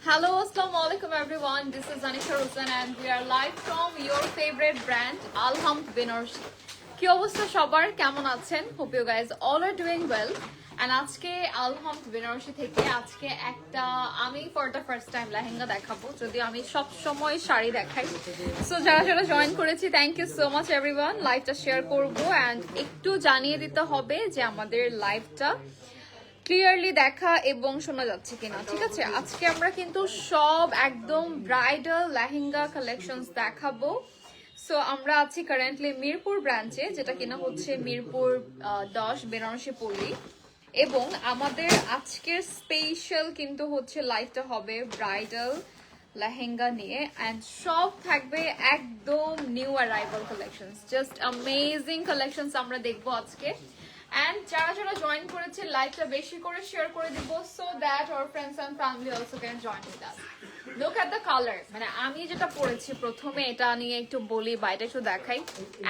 Hello, assalamu alaikum everyone. This is Anisha Hussain and we are live from your favorite brand Alhamd Benaroshi. কি অবস্থা সবার, কেমন আছেন? Hope you guys all are doing well. And আজকে Alhamd Benaroshi থেকে আজকে একটা আমি for the first time lehenga দেখাবো, যদিও আমি সব সময় শাড়ি দেখাই। সো যারা যারা জয়েন করেছি, thank you so much everyone. লাইভটা শেয়ার করব এন্ড একটু জানিয়ে দিতে হবে যে আমাদের লাইভটা ক্লিয়ারলি দেখা এবং শোনা যাচ্ছে কিনা, ঠিক আছে? আজকে আমরা কিন্তু সব একদম ব্রাইডাল লেহেঙ্গা কালেকশনস দেখাবো। সো আমরা আছি কারেন্টলি মিরপুর ব্রাঞ্চে, যেটা কিনা হচ্ছে মিরপুর 10 বেনারসি পল্লী, এবং আমাদের আজকের স্পেশাল কিন্তু হচ্ছে লাইভটা হবে ব্রাইডাল লেহেঙ্গা নিয়ে এন্ড সব থাকবে একদম new arrival collections, just amazing collections আমরা দেখবো আজকে। And যারা যারা জয়েন করেছে লাইভটা বেশি করে শেয়ার করে দিব so that our friends and family also can join with us. Look at the color, মানে আমি যেটা পরেছি প্রথমে এটা নিয়ে একটু বলি বা এটা একটু দেখাই।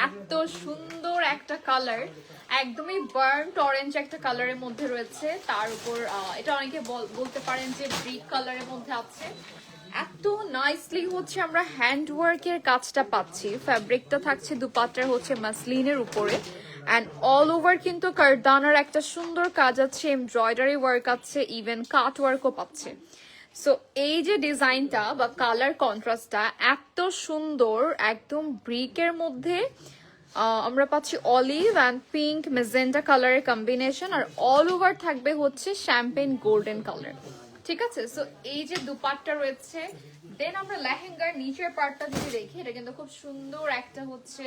এত সুন্দর একটা কালার, একদমই বার্নড অরেঞ্জ একটা কালারের মধ্যে রয়েছে, তার উপর এটা অনেকে বলতে পারেন যে ব্রিক কালারের মধ্যে আছে। এত নাইসলি হচ্ছে আমরা হ্যান্ড ওয়ার্কের কাজটা পাচ্ছি। ফ্যাব্রিকটা থাকছে দুপাট্টার হচ্ছে মাসলিনের উপরে and all over কিন্তু কারদানার একটা সুন্দর কাজ আছে, এমব্রয়ডারি ওয়ার্ক আছে, ইভেন কাট ওয়ার্কও পাচ্ছে। সো এই যে ডিজাইনটা বা কালার কন্ট্রাস্টটা এত সুন্দর, একদম ব্রিকের মধ্যে আমরা পাচ্ছি অলিভ অ্যান্ড পিঙ্ক মেজেন্টা কালারের কম্বিনেশন, আর অল ওভার থাকবে হচ্ছে শ্যাম্পেন গোল্ডেন কালার, ঠিক আছে? সো এই যে দুপাট্টা রয়েছে, দেন আমরা লেহেঙ্গার নিচের পার্টটা যদি দেখি, এটা কিন্তু খুব সুন্দর একটা হচ্ছে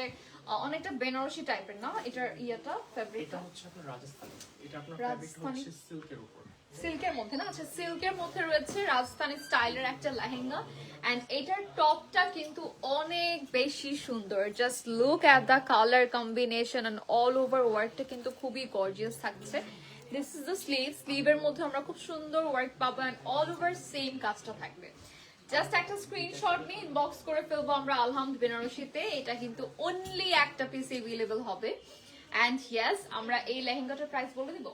অনেকটা বেনারসি টাইপের না, এটার ইয়েটা ফ্যাব্রিকটা হচ্ছে আপনার রাজস্থানি, এটা আপনার ফ্যাব্রিক হচ্ছে সিল্কের উপর, সিল্কের মধ্যে না? আচ্ছা, সিল্কের মধ্যে রয়েছে রাজস্থানি স্টাইলের একটা লেহেঙ্গা এন্ড এটার টপটা কিন্তু অনেক বেশি সুন্দর। Just look at the colour combination and all over ওয়ার্কটা কিন্তু খুবই গর্জিয়াস থাকছে। দিস ইজ দ্য স্লিভ, স্লিভের মধ্যে আমরা খুব সুন্দর ওয়ার্ক পাবো এন্ড অল ওভার সেম কাজটা থাকবে। জাস্ট একটা স্ক্রিনশট নিয়ে ইনবক্স করে ফেলবো আমরা আলহামদ বেনারসিতে। এটা কিন্তু অনলি একটা পিস अवेलेबल হবে এন্ড ইয়েস, আমরা এই লেহেঙ্গাটার প্রাইস বলে দিব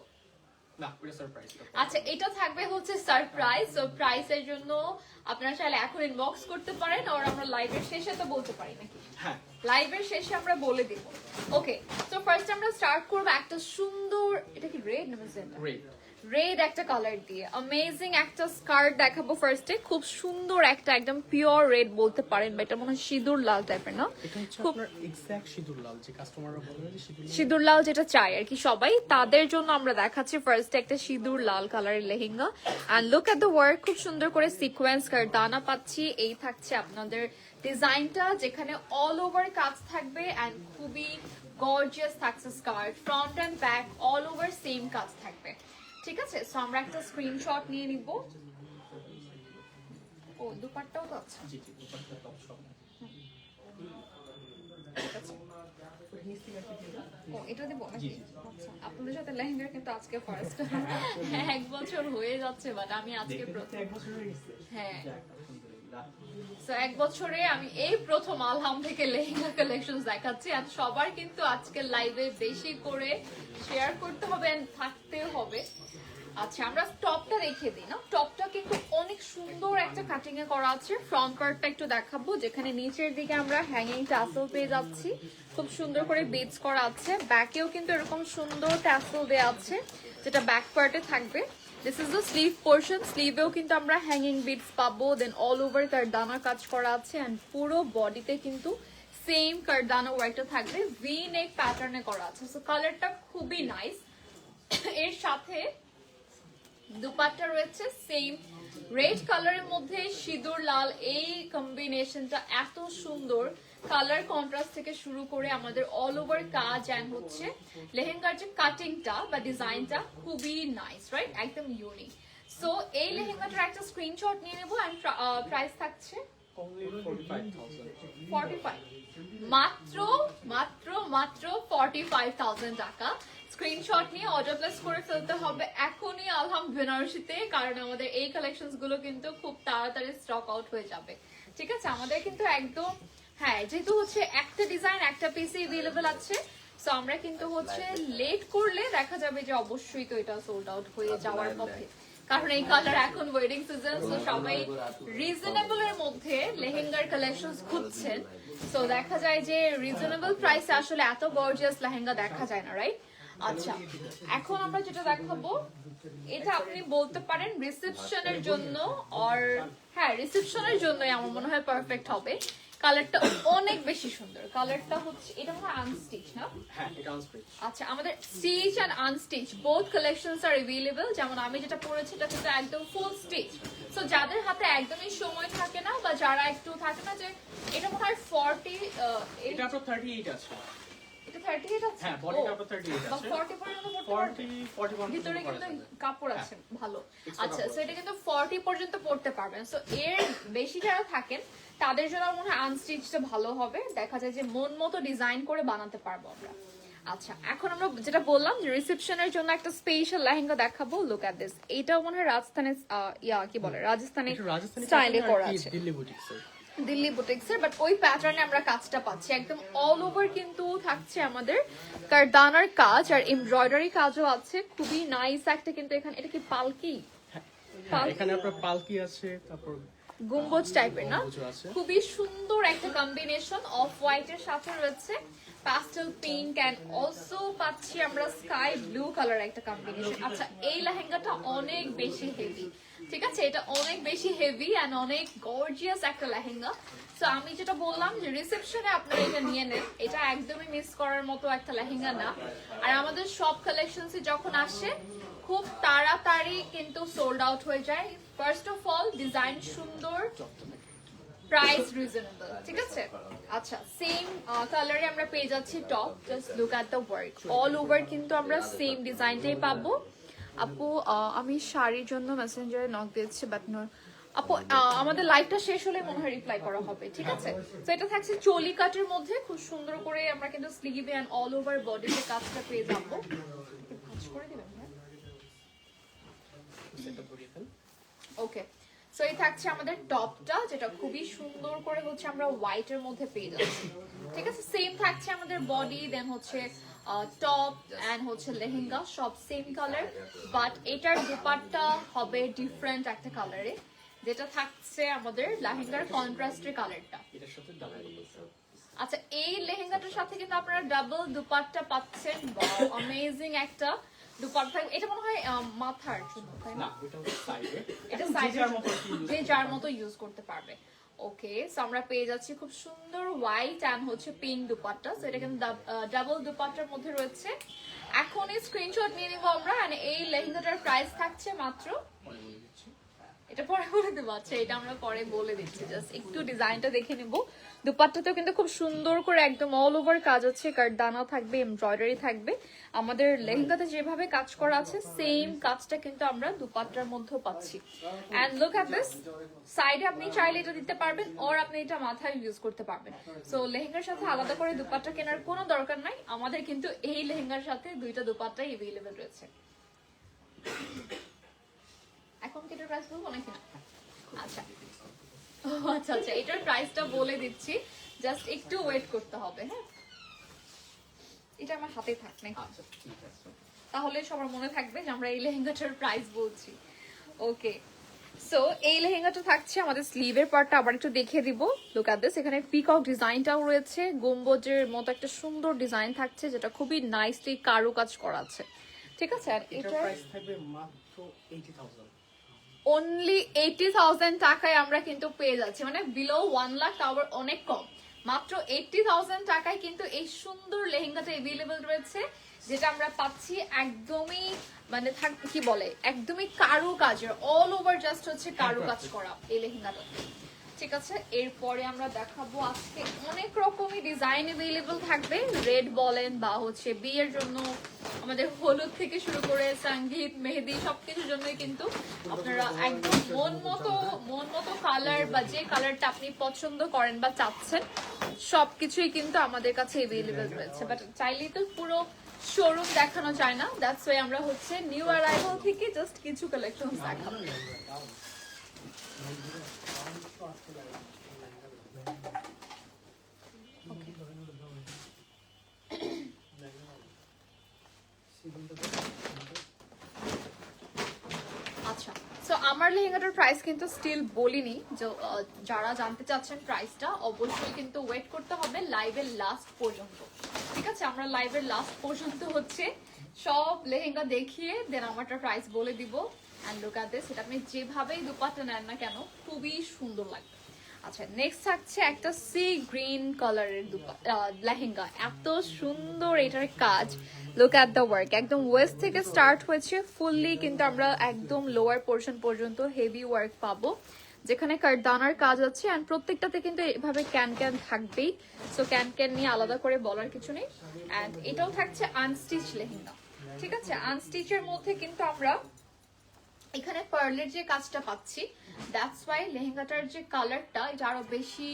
না, এটা সারপ্রাইজ। আচ্ছা, এটা থাকবে হচ্ছে সারপ্রাইজ। সো প্রাইসের জন্য আপনারা চাইলে এখন ইনবক্স করতে পারেন, আর আমরা লাইভের শেষে তো বলতে পারি নাকি? হ্যাঁ, লাইভের শেষে আমরা বলে দেব। ওকে, সো ফার্স্ট আমরা স্টার্ট করব একটা সুন্দর, এটা কি রেড না মেজেন্টা? রেড একটা কালার দিয়ে অ্যামেজিং একটা স্কার্ট দেখাবো ফার্স্টে। খুব সুন্দর একটা একদম পিওর রেড বলতে পারেন, বা এটা মনে হয় সিঁদুর লাল টাইপের না? এটা হচ্ছে আপনার এক্সাক্ট সিঁদুর লাল, যে কাস্টমাররা বলে যে সিঁদুর লাল যেটা চাই আর কি সবাই, তাদের জন্য আমরা দেখাচ্ছি ফার্স্টে একটা সিঁদুর লাল কালারের lehenga. And look at the work, খুব সুন্দর করে সিকোয়েন্স কারদানা পাচ্ছি। এই থাকছে আপনাদের ডিজাইনটা, যেখানে অল ওভার কাজ থাকবে এন্ড খুবই গর্জিয়াস থাকছে skirt, front end back all over same কাজ থাকবে, ঠিক আছে? সো আমরা একটা স্ক্রিনশট নিয়ে নিব। ও দুপাট্টাও তো আছে, জি জি, দুপাট্টা টপ সব। ও এটা দেব নাকি? আচ্ছা, আপনাদের সাথে লেহেঙ্গা কিন্তু আজকে ফার্স্ট, এক বছর হয়ে যাচ্ছে, বাট আমি আজকে প্রথম। এক বছর হয়ে গেছে, হ্যাঁ। সো এক বছরে আমি এই প্রথম আলহাম থেকে লেহেঙ্গা কালেকশন দেখাচ্ছি, আর সবার কিন্তু আজকে লাইভে বেশি করে শেয়ার করতে হবে এন্ড থাকতে হবে। আচ্ছা, আমরা টপটা দেখিয়ে দিই না? টপটা কিন্তু অনেক সুন্দর একটা কাটিং এ করা আছে। ফ্রন্ট পার্টটা একটু দেখাবো, যেখানে নিচের দিকে আমরা হ্যাঙ্গিং টাসেল পেয়ে যাচ্ছি, খুব সুন্দর করে বিটস করা আছে। ব্যাকেও কিন্তু এরকম সুন্দর টাসেল দেওয়া আছে, যেটা ব্যাক পার্টে থাকবে। This is the sleeve portion, স্লিভেও কিন্তু আমরা হ্যাঙ্গিং বিটস পাবো, দেন অল ওভার কারদানা কাজ করা আছে এন্ড পুরো বডিতে কিন্তু সেম কারদানা ওয়ার্কটা থাকবে, ভি নেক প্যাটার্নে করা আছে। সো কালারটা খুবই নাইস। এর সাথে দুপাট্টা রয়েছে সেম রেড কালারের মধ্যে সিঁদুর লাল, এই কম্বিনেশনটা এত সুন্দর। কালার কন্ট্রাস্ট থেকে শুরু করে আমাদের অল ওভার কাজ এন্ড হচ্ছে লেহেঙ্গার যে কাটিংটা বা ডিজাইনটা খুবই নাইস, রাইট? একদম ইউনিক। সো এই লেহেঙ্গাটার একটা স্ক্রিনশট নিয়ে নেবো এন্ড প্রাইস থাকছে only 45,000 45 মাত্র মাত্র মাত্র 45,000 টাকা স্ক্রিনশট নিয়ে অর্ডার প্লেস করে ফেলতে হবে এখনই আলহাম বেনারসিতে, কারণ আমাদের এই কালেকশনস গুলো কিন্তু খুব তাড়াতাড়ি স্টক আউট হয়ে যাবে। ঠিক আছে, আমাদের কিন্তু একদম হ্যাঁ, যেহেতু হচ্ছে একটা ডিজাইন একটা পিসে अवेलेबल আছে, সো আমরা কিন্তু হচ্ছে লেট করলে দেখা যাবে যে অবশ্যই তো এটা সোল্ড আউট হয়ে যাওয়ার পথে, কারণ এই কালার এখন ওয়েডিং সিজন, তো সবাই রিজনেবল এর মধ্যে লেহেঙ্গার কালেকশনস খুঁজছেন। সো দেখা যায় যে রিজনেবল প্রাইসে আসলে এত গর্জিয়াস লেহেঙ্গা দেখা যায় না, রাইট? আচ্ছা, এখন আমরা যেটা দেখাবো এটা আপনি বলতে পারেন রিসেপশনের জন্য, আর হ্যাঁ রিসেপশনের জন্যই আমার মনে হয় পারফেক্ট হবে। কালারটা অনেক বেশি সুন্দর, কালারটা হচ্ছে এটা মনে হয় আনস্টিচ না? হ্যাঁ, এটা আনস্টিচ। আচ্ছা, আমাদের stitch and unstitch both collections are available. যেমন আমি যেটা পরেছি এটা কিন্তু একদম ফুল স্টিচ। সো যাদের হাতে একদমই সময় থাকে না বা যারা একটু থাকে না যে এটা মনে হয় 40 এটা তো 38 আছে। এটা 38 আছে? হ্যাঁ, বডিটা তো 38 বা আছে। 40 পর্যন্ত পড়তে পারবে? 41 ভিতরে পর্যন্ত কিন্তু করা যাবে। কাপড় আছে ভালো। Extra আচ্ছা, কাপড় সো এটা কিন্তু 40 পর্যন্ত পড়তে পারবেন। সো এর বেশি যারা থাকেন তাদের জন্য আমার মনে হয় আনস্টিচটা ভালো হবে, দেখা যায় যে মন মতো ডিজাইন করে বানাতে পারবো আমরা। আচ্ছা, এখন আমরা যেটা বললাম যে রিসেপশনের জন্য একটা স্পেশাল লেহেঙ্গা দেখাবো। লুক এট দিস, এটাও মনে হয় রাজস্থানের কি বলে রাজস্থানী এটা রাজস্থানী স্টাইলে pattern করা আর কি আছে, দিল্লি বুটিক্সের। দিল্লি বুটিক্সের, বাট ওই প্যাটার্নে আমরা কাজটা পাচ্ছি একদম অল ওভার, কিন্তু থাকছে আমাদের কারদানার কাজ আর এমব্রয়ডারি কাজও আছে, খুবই নাইস একটা। কিন্তু এখানে এটা কি পালকি? হ্যাঁ, এখানে আপনার পালকি আছে, তারপর গম্বুজ টাইপের না? গম্বুজও আছে। খুবই সুন্দর একটা কম্বিনেশন, অফ হোয়াইট এর সাথে রয়েছে প্যাস্টেল পিঙ্ক এন্ড অলসো পাচ্ছি আমরা স্কাই ব্লু কালার একটা কম্বিনেশন। আচ্ছা, এই লেহেঙ্গাটা অনেক বেশি হেভি, ঠিক আছে, এটা অনেক বেশি হেভি এন্ড অনেক গর্জিয়াস একটা লেহেঙ্গা। সো আমি যেটা বললাম যে রিসেপশনে আপনারা এটা নিয়ে নেন, এটা একদমই মিস করার মতো একটা লেহেঙ্গা না। আর আমাদের সব কালেকশনসে যখন আসে খুব তাড়াতাড়ি কিন্তু সোল্ড আউট হয়ে যায়। ফার্স্ট অফ অল ডিজাইন সুন্দর, প্রাইস রিজনেবল, ঠিক আছে? আচ্ছা, সেম কালারে আমরা পেয়ে যাচ্ছি top, just look at the work, all over কিন্তু আমরা সেম ডিজাইনটাই পাবো। আপু আমি শাড়ির জন্য মেসেঞ্জারে নক দিয়েছি, বাট নো আপু, আমাদের লাইভটা শেষ হলে মনে হয় রিপ্লাই করা হবে, ঠিক আছে? তো এটা থাকছে চলি কাটের মধ্যে, খুব সুন্দর করে আমরা কিন্তু স্লিভে এন্ড অল ওভার বডিতে কাজটা পেয়ে যাবো। ভাঁজ করে দিবেন, হ্যাঁ? সেটা পরিয়ে ফেল। ওকে, সো এই থাকছে আমাদের টপটা, যেটা খুবই সুন্দর করে হচ্ছে আমরা হোয়াইট এর মধ্যে পেয়ে যাচ্ছি, ঠিক আছে? সেম থাকছে আমাদের বডি, দেন হচ্ছে টপ এন্ড হচ্ছে লেহেঙ্গা সব সেম কালার, বাট এটার দুপাট্টা হবে ডিফারেন্ট একটা কালারে, যেটা থাকছে আমাদের লেহেঙ্গার কন্ট্রাস্টের কালারটা। এটার সাথে ডাবল আচ্ছা, এই লেহেঙ্গাটার সাথে কিন্তু আপনারা ডাবল দুপাট্টা পাচ্ছেন, অ্যামেজিং একটা দুপাট্টা। এটা মনে হয় মাথার জন্য, তাই না? না, এটা হচ্ছে সাইডে। এটা যে সাইডে যার মতো কি use যে যার মতো ইউজ করতে পারবে। ওকে, সো আমরা পেয়ে যাচ্ছি খুব সুন্দর হোয়াইট এন্ড হচ্ছে পিঙ্ক দুপাট্টা। সো এটা কিন্তু ডাবল দুপাট্টার মধ্যে রয়েছে। এখন এই স্ক্রিনশট নিয়ে নিব আমরা, and এই লেহেঙ্গাটার প্রাইস থাকছে মাত্র, পরে বলে দিচ্ছি। এটা পরে বলে দেবো। আচ্ছা, এটা আমরা পরে বলে দিচ্ছি, জাস্ট একটু ডিজাইনটা দেখে নিব। দুপাট্টাতেও কিন্তু খুব সুন্দর করে একদম অল ওভার কাজ আছে, কারদানা থাকবে, এমব্রয়ডারি থাকবে। আমাদের লেহেঙ্গাতে যেভাবে কাজ করা আছে সেম কাজটা কিন্তু আমরা দুপাট্টার মধ্যেও পাচ্ছি। এন্ড লুক এট দিস, সাইডে আপনি চাইলে এটা দিতে পারবেন, অর আপনি এটা মাথায় ইউজ করতে পারবেন। সো লেহেঙ্গার সাথে আলাদা করে দুপাট্টা কেনার কোনো দরকার নাই, আমাদের কিন্তু এই লেহেঙ্গার সাথে দুইটা দুপাট্টাই अवेलेबल রয়েছে। এখন কি এটার প্রাইস বলবো নাকি না? আচ্ছা, আচ্ছা আচ্ছা, এটার প্রাইসটা বলে দিচ্ছি, জাস্ট একটু ওয়েট করতে হবে। হ্যাঁ, এটা আমার হাতে থাক নাকি, আচ্ছা, ঠিক আছে। তাহলে সবার মনে থাকবে যে আমরা এই লেহেঙ্গাটার প্রাইস বলছি। ওকে, সো এই লেহেঙ্গাটা থাকছে আমাদের স্লিভের পার্টটা আবার একটু দেখিয়ে দিব। লুক এট দিস, এখানে পিকক ডিজাইনটাও রয়েছে, গম্বুজের মতো একটা সুন্দর ডিজাইন থাকছে, যেটা খুবই নাইসলি কারুকাজ করা আছে, ঠিক আছে? আর এটার এটা প্রাইস থাকবে মাত্র 80,000। অনলি 80,000 টাকায় আমরা কিন্তু পেয়ে যাচ্ছি, মানে বিলো 1 লাখ, তাও আবার অনেক কম। মাত্র 80,000 টাকায় কিন্তু এই সুন্দর লেহেঙ্গাটা अवेलेबल রয়েছে, যেটা আমরা পাচ্ছি একদমই মানে কি বলে একদমই কারুকাজের, অল ওভার জাস্ট হচ্ছে কারুকাজ করা এই লেহেঙ্গাটা, ঠিক আছে? এরপরে আমরা দেখাবো আজকে অনেক রকমই ডিজাইন अवेलेबल থাকবে, রেড বলেন বা হচ্ছে বিয়ের জন্য আমাদের হলুদ থেকে শুরু করে সঙ্গীত মেহেদি সবকিছুর জন্যই কিন্তু আপনারা একদম মন মতো কালার বা যে কালারটা আপনি পছন্দ করেন বা চাচ্ছেন সবকিছুই কিন্তু আমাদের কাছে এভেলেবেল রয়েছে। বাট চাইলেই তো পুরো শোরুম দেখানো যায় না, দ্যাটস ওয়াই আমরা হচ্ছে নিউ অ্যারাইভাল থেকে জাস্ট কিছু কালেকশন দেখাবো। আচ্ছা, সো আমার লেহেঙ্গাটার প্রাইস কিন্তু স্টিল বলিনি, যারা জানতে চাচ্ছেন প্রাইসটা অবশ্যই কিন্তু ওয়েট করতে হবে লাইভের লাস্ট পর্যন্ত। ঠিক আছে, আমরা লাইভের লাস্ট পর্যন্ত হচ্ছে সব লেহেঙ্গা দেখিয়ে দেন আমারটা প্রাইস বলে দিব। অ্যান্ড লুক এট দিস, এটা আপনি যেভাবেই দুপাট্টা নেন না কেন খুবই সুন্দর লাগবে। আচ্ছা, নেক্সট থাকছে একটা সি গ্রিন কালারের লেহেঙ্গা, এত সুন্দর এটার কাজ। লুক অ্যাট দ্য ওয়ার্ক, একদম ওয়েস্ট থেকে স্টার্ট হয়েছে ফুললি কিন্তু আমরা একদম লোয়ার পোর্শন পর্যন্ত হেভি ওয়ার্ক পাবো, যেখানে কারদানার কাজ আছে। অ্যান্ড প্রত্যেকটাতে কিন্তু এভাবে ক্যান ক্যান থাকবেই, সো ক্যান ক্যান নিয়ে আলাদা করে বলার কিছু নেই। অ্যান্ড এটাও থাকছে আনস্টিচ লেহেঙ্গা। ঠিক আছে, আনস্টিচের মধ্যে কিন্তু আমরা এখানে পার্লের যে কাজটা পাচ্ছি, দ্যাটস ওয়াই লেহেঙ্গাটার যে কালারটা এটা আরো বেশি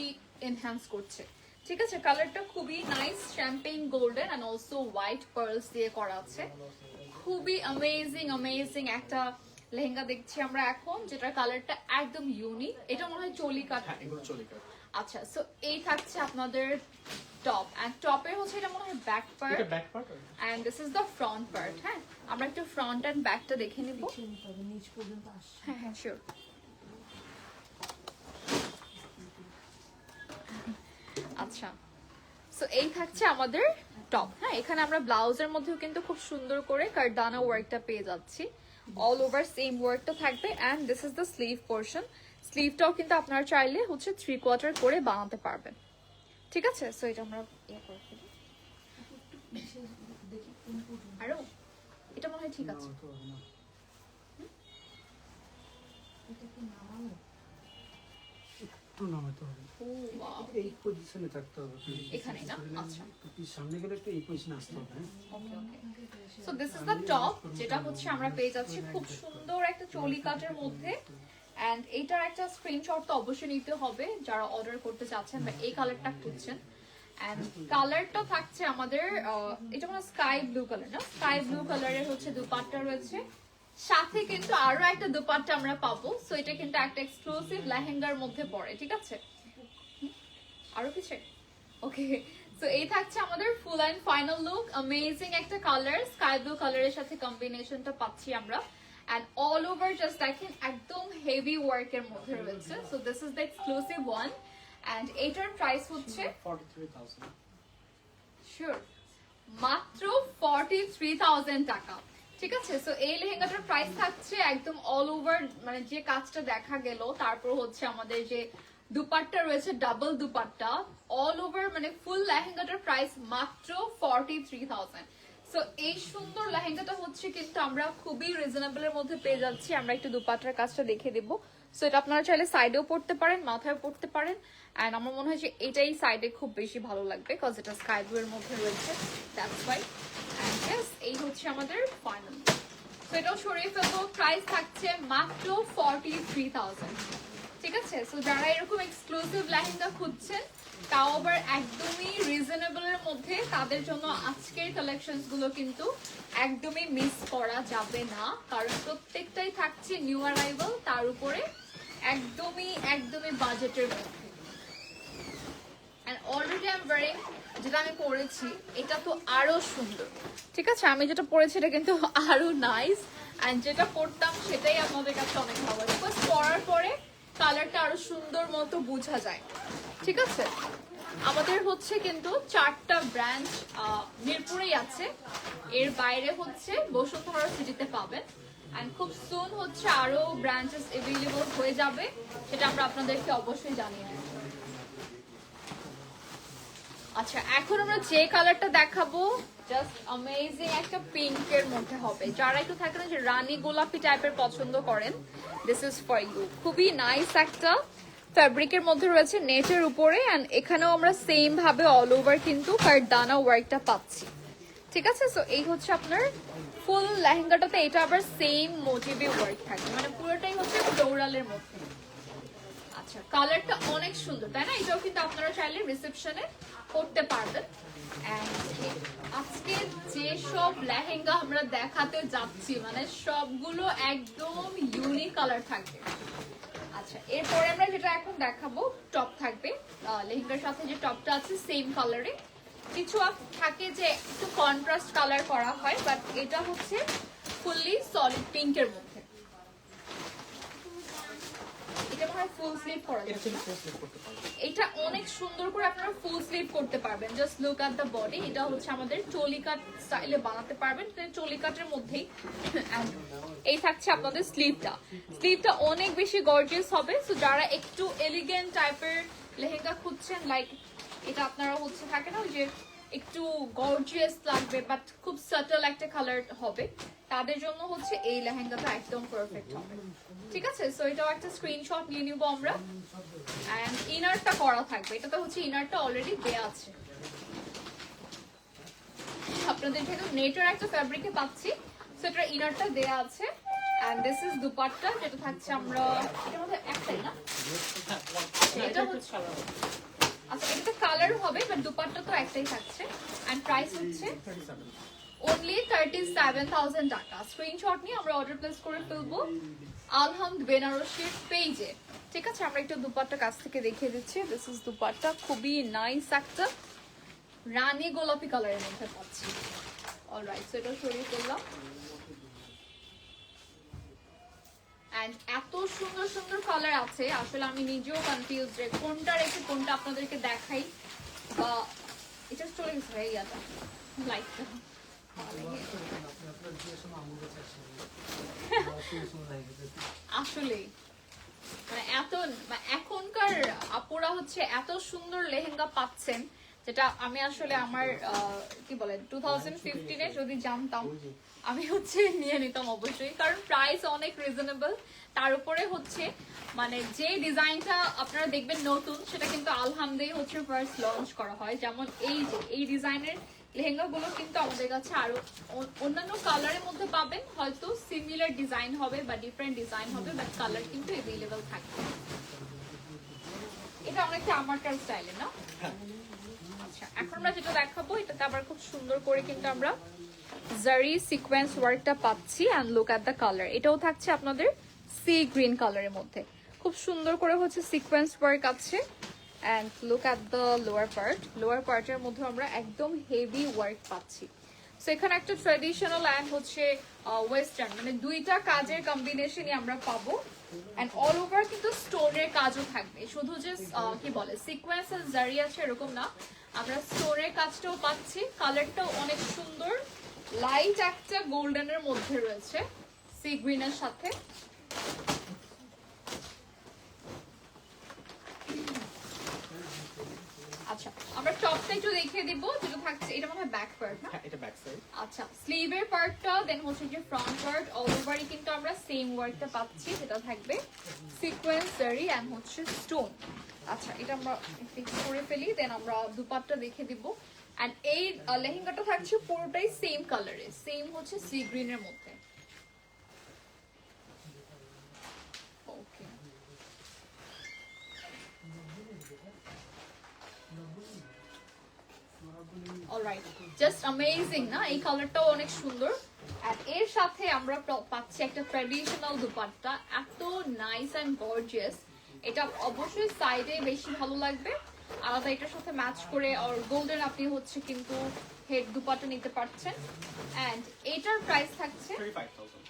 এনহ্যান্স করছে। ঠিক আছে, কালারটা খুবই nice, champagne golden and also white pearls দিয়ে করা আছে। খুবই অ্যামেজিং একটা লেহেঙ্গা দেখছি আমরা এখন, যেটার কালারটা একদম ইউনিক। এটা মনে হয় চলি কাট। আচ্ছা, সো এই থাকছে আপনাদের টপ, এন্ড টপের হচ্ছে এটা মনে হয় back part, and this is the front part. হ্যাঁ, আমরা একটু ফ্রন্ট এন্ড ব্যাকটা দেখে নিব। হ্যাঁ শিওর। আচ্ছা, সো এই থাকছে আমাদের টপ। হ্যাঁ, এখানে আমরা ব্লাউজের মধ্যেও কিন্তু খুব সুন্দর করে কারদানা ওয়ার্কটা পেয়ে যাচ্ছি, অল ওভার সেম ওয়ার্কটা থাকবে। And this is the sleeve portion, স্লিভটাও কিন্তু আপনারা চাইলে হচ্ছে 3/4 করে বানাতে পারবেন। ঠিক আছে, সো এটা আমরা করে ফেলি। আরো এটা মনে হয় ঠিক আছে। এই পজিশনে থাকতে হবে, এখানে না? আচ্ছা, সামনে গেলে একটু এই পজিশনে আসতে হবে। So this is the top, যেটা হচ্ছে আমরা পেয়ে যাচ্ছি খুব সুন্দর একটা চলি কাটের মধ্যে। এন্ড এইটার একটা স্ক্রিনশট তো অবশ্যই নিতে হবে যারা অর্ডার করতে চাচ্ছেন বা এই কালারটা খুঁজছেন। এন্ড কালারটা থাকছে আমাদের এটা মানে স্কাই ব্লু কালার, না স্কাই ব্লু কালারের হচ্ছে দুপাট্টা রয়েছে, সাথে কিন্তু আরো একটা দুপাট্টা আমরা পাবো। সো এটা কিন্তু একটা এক্সক্লুসিভ লেহেঙ্গার মধ্যে পড়ে। ঠিক আছে, আরো কিছু ওকে। সো এই থাকছে আমাদের ফুল এন্ড ফাইনাল লুক। অ্যামেজিং একটা কালার, স্কাই ব্লু কালারের সাথে কম্বিনেশনটা পাচ্ছি আমরা। এন্ড অল ওভার জাস্ট দেখেন একদম হেভি ওয়ার্কের মধ্যে রয়েছে। So this is the exclusive one. And এটার প্রাইস হচ্ছে 43,000 শিওর মাত্র 43,000 টাকা। ঠিক আছে, সো এই লেহেঙ্গাটার প্রাইস থাকছে একদম অল ওভার, মানে যে কাজটা দেখা গেল, তারপর হচ্ছে আমাদের যে দুপাট্টা রয়েছে ডাবল দুপাট্টা, অল ওভার মানে ফুল লেহেঙ্গাটার প্রাইস মাত্র 43,000। সো এই সুন্দর লেহেঙ্গাটা হচ্ছে কিন্তু আমরা খুবই রিজনেবল এর মধ্যে পেয়ে যাচ্ছি। আমরা একটু দুপাট্টার কাজটা দেখে দেব। সো এটা আপনারা চাইলে সাইডেও পড়তে পারেন, মাথায় পড়তে পারেন। এন্ড আমার মনে হয় যে এটাই সাইডে খুব বেশি ভালো লাগবে, বিকজ এটা স্কাই ব্লু এর মধ্যে রয়েছে, দ্যাটস ওয়াই। এন্ড ইয়েস, এই হচ্ছে আমাদের ফাইনাল। সো এটাও সরিয়ে ফেলবো, প্রাইস থাকছে মাত্র 43,000। ঠিক আছে, সো যারা এরকম এক্সক্লুসিভ লেহেঙ্গা খুঁজছেন, তাও আবার একদমই রিজনেবল এর মধ্যে, তাদের জন্য আজকের কালেকশনস গুলো কিন্তু একদমই মিস করা যাবে না, কারণ প্রত্যেকটাই থাকছে নিউ অ্যারাইভাল, তার উপরে একদমই বাজেটের মধ্যে। অলরেডি আই এম ওয়্যারিং, যেটা আমি পরেছি এটা তো আরো সুন্দর। ঠিক আছে, আমি যেটা পরেছি এটা কিন্তু আরো নাইস, এন্ড যেটা পরতাম সেটাই আপনাদের কাছে অনেক ভালো লাগে, বিকজ পরার পরে কালারটা আরো সুন্দর মতো বোঝা যায়। ঠিক আছে, আমাদের হচ্ছে কিন্তু 4টা ব্রাঞ্চ মিরপুরেই আছে, এর বাইরে হচ্ছে বসুন্ধরা সিটিতে পাবেন। এন্ড খুব সুন হচ্ছে আরো ব্রাঞ্চেস এভেলেবল হয়ে যাবে, সেটা আমরা আপনাদেরকে অবশ্যই জানিয়ে দেব। আচ্ছা, এখন আমরা যে কালারটা দেখাবো জাস্ট অ্যামেজিং একটা পিঙ্কের মধ্যে হবে। যারা একটু থাকে না যে রানী গোলাপি টাইপের পছন্দ করেন, দিস ইজ ফর ইউ। খুবই নাইস একটা ফ্যাব্রিকের মধ্যে রয়েছে নেটের উপরে, এন্ড এখানেও আমরা সেম ভাবে অল ওভার কিন্তু কারদানা ওয়ার্কটা পাচ্ছি। ঠিক আছে, সো এই হচ্ছে আপনার ফুল লেহেঙ্গাটাতে। এটা আবার সেম মোটিভে ওয়ার্ক থাকবে, মানে পুরোটাই হচ্ছে ফ্লোরালের মধ্যে। আচ্ছা, কালারটা অনেক সুন্দর, তাই না? এটাও কিন্তু আপনারা চাইলে রিসেপশনে করতে পারবেন। আজকে যে সব লেহেঙ্গা আমরা দেখাতে যাচ্ছি, মানে সবগুলো একদম ইউনিক কালার থাকবে। আচ্ছা, এরপরে আমরা যেটা এখন দেখাবো টপ থাকবে। লেহেঙ্গার সাথে যে টপটা আছে সেম কালারে, কিছু থাকে যে একটু কন্ট্রাস্ট কালার করা হয়, বাট এটা হচ্ছে ফুললি সলিড পিঙ্কের মধ্যে। এটা মনে হয় ফুল স্লিভ করা যাচ্ছে না? এটা অনেক সুন্দর করে আপনারা ফুল স্লিভ করতে পারবেন। Just look at the body. এটা হচ্ছে আমাদের চলি কাট স্টাইলে বানাতে পারবেন, চলি কাটের মধ্যেই। এই থাকছে আপনাদের স্লিভটা। স্লিভটা অনেক বেশি গর্জিয়াস হবে। সো যারা একটু এলিগেন্ট টাইপের লেহেঙ্গা খুঁজছেন, লাইক এটা আপনারা হচ্ছে থাকে না যে একটু গর্জিয়াস লাগবে বাট খুব সাটল একটা কালার হবে, তাদের জন্য হচ্ছে এই লেহেঙ্গাটা একদম পারফেক্ট হবে। ঠিক আছে, সো এটাও একটা স্ক্রিনশট নিয়ে নিব আমরা। এন্ড ইনারটা করা থাকবে, এটাতে হচ্ছে ইনারটা অলরেডি দেয়া আছে। আপনাদের যেহেতু নেটের একটা ফ্যাব্রিকে পাচ্ছি, সো এটার ইনারটা দেয়া আছে। এন্ড দিস ইজ দুপাট্টা, যেটা থাকছে আমরা এটার মধ্যে একটাই না, এটা হচ্ছে আচ্ছা এটাতে কালার হবে বাট দুপাট্টা তো একটাই থাকছে। এন্ড প্রাইস হচ্ছে only 37,000 টাকা। স্ক্রিনশট নিয়ে আমরা অর্ডার প্লেস করে ফেলবো আলহামদ বেনারসির পেজে। ঠিক আছে, আমরা একটু দুপাট্টা কাছ থেকে দেখিয়ে দিচ্ছি। দিস ইজ দুপাট্টা, খুবই নাইস একটা রানী গোলাপি কালারের মধ্যে পাচ্ছি। অলরাইট, সো এটা সরিয়ে ফেললাম। এন্ড এত সুন্দর সুন্দর কালার আছে, আসলে আমি নিজেও কনফিউজ যে কোনটা রেখে কোনটা আপনাদেরকে দেখাই। বা এটা চলে গেছে ভাই, ইয়াটা লাইটটা আসলে মানে এত এখনকার আপুরা হচ্ছে এত সুন্দর লেহেঙ্গা পাচ্ছেন, যেটা আমি আসলে আমার কি বলে 2015-এ যদি জানতাম আমি হচ্ছে নিয়ে নিতাম অবশ্যই, কারণ প্রাইস অনেক রিজনেবল। তার উপরে হচ্ছে মানে যে ডিজাইনটা আপনারা দেখবেন নতুন, সেটা কিন্তু আলহামদে হচ্ছে ফার্স্ট লঞ্চ করা হয়। যেমন এই যে এই ডিজাইনের লেহেঙ্গাগুলো কিন্তু আমাদের কাছে আরো অন্যান্য কালারের মধ্যে পাবেন, হয়তো সিমিলার ডিজাইন হবে বা ডিফারেন্ট ডিজাইন হবে, বাট কালার কিন্তু অ্যাভেলেবল থাকবে। এটা অনেকটা আমারটার স্টাইলে না? আচ্ছা, এখন আমরা যেটা দেখাবো এটাতে আবার খুব সুন্দর করে কিন্তু আমরা জারি সিকোয়েন্স ওয়ার্কটা পাচ্ছি। And look at the colour, এটাও থাকছে আপনাদের সি গ্রিন কালারের মধ্যে। খুব সুন্দর করে হচ্ছে সিকোয়েন্স ওয়ার্ক আছে। And look at the lower part, lower পার্টের মধ্যে আমরা একদম হেভি ওয়ার্ক পাচ্ছি। সো এখানে একটা ট্রেডিশনাল এন্ড হচ্ছে ওয়েস্টার্ন, মানে দুইটা কাজের কম্বিনেশনই আমরা পাবো। এন্ড অল ওভার কিন্তু স্টোনের কাজও থাকবে, শুধু যে কি বলে সিকোয়েন্স আর জারি আছে এরকম না, আমরা স্টোনের কাজটাও পাচ্ছি। কালারটাও অনেক সুন্দর, লাইট একটা গোল্ডেনের মধ্যে রয়েছে সি গ্রিনের সাথে। আচ্ছা, আমরা টপটা একটু দেখিয়ে দিব, যেটা থাকছে এটা মনে হয় ব্যাক পার্ট না? এটা ব্যাক সাইড। আচ্ছা, স্লিভের পার্টটা দেন হচ্ছে যে ফ্রন্ট পার্ট অল ওভারই কিন্তু আমরা সেম ওয়ার্কটা পাচ্ছি, যেটা থাকবে সিকোয়েন্স জারি এন্ড হচ্ছে স্টোন। আচ্ছা, এটা আমরা ফিক্স করে ফেলি, দেন আমরা দুপাট্টা দেখে দিব। এন্ড এই লেহেঙ্গাটা থাকছে পুরোটাই সেম কালারে, সেম হচ্ছে সি গ্রিনের মধ্যে। ওকে, অলরাইট, জাস্ট অ্যামেজিং না? এই কালারটাও অনেক সুন্দর। আর এর সাথে আমরা পাচ্ছি একটা ট্র্যাডিশনাল দুপাট্টা, এত নাইস এন্ড গর্জিয়াস। এটা অবশ্যই সাইডে বেশি ভালো লাগবে, আলাদা এটার সাথে ম্যাচ করে। আর গোল্ডেন আপনি হচ্ছে কিন্তু হেড দুপাট্টা নিতে পারছেন। এন্ড এটার প্রাইস থাকছে 35,000।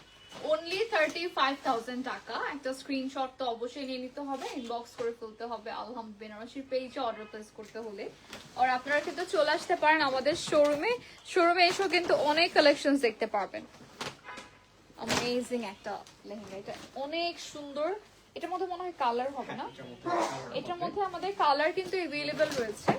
only 35,000 টাকা। একটা স্ক্রিনশট তো অবশ্যই নিয়ে নিতে হবে, ইনবক্স করে ফেলতে হবে আলহামদ বেনারসির পেজে অর্ডার প্লেস করতে হলে। আর আপনারা কিন্তু চলে আসতে পারেন আমাদের শোরুমে, শোরুমে এসেও কিন্তু অনেক কালেকশন দেখতে পারবেন। অ্যামেজিং একটা লেহেঙ্গা, এটা অনেক সুন্দর। এটার মধ্যে মনে হয় কালার হবে না? এটার মধ্যে আমাদের কালার কিন্তু অ্যাভেলেবল রয়েছে।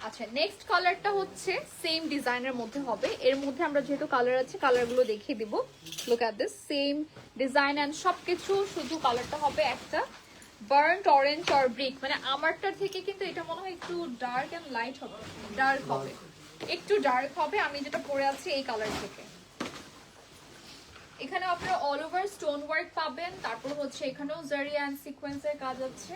আচ্ছা, নেক্সট কালারটা হচ্ছে সেম ডিজাইনের মধ্যে হবে। এর মধ্যে আমরা যেহেতু কালার আছে, কালারগুলো দেখিয়ে দিব। Look at this, same design and সবকিছু, শুধু কালারটা হবে একটা বার্ন্ট অরেঞ্জ অর ব্রিক, মানে আমারটার থেকে কিন্তু এটা মনে হয় একটু ডার্ক এন্ড লাইট হবে, ডার্ক হবে, একটু ডার্ক হবে আমি যেটা পরে আছি এই কালার থেকে। এখানে আপনারা অল ওভার স্টোন ওয়ার্ক পাবেন, তারপর হচ্ছে এখানেও জারি এন্ড সিকোয়েন্সের কাজ আছে।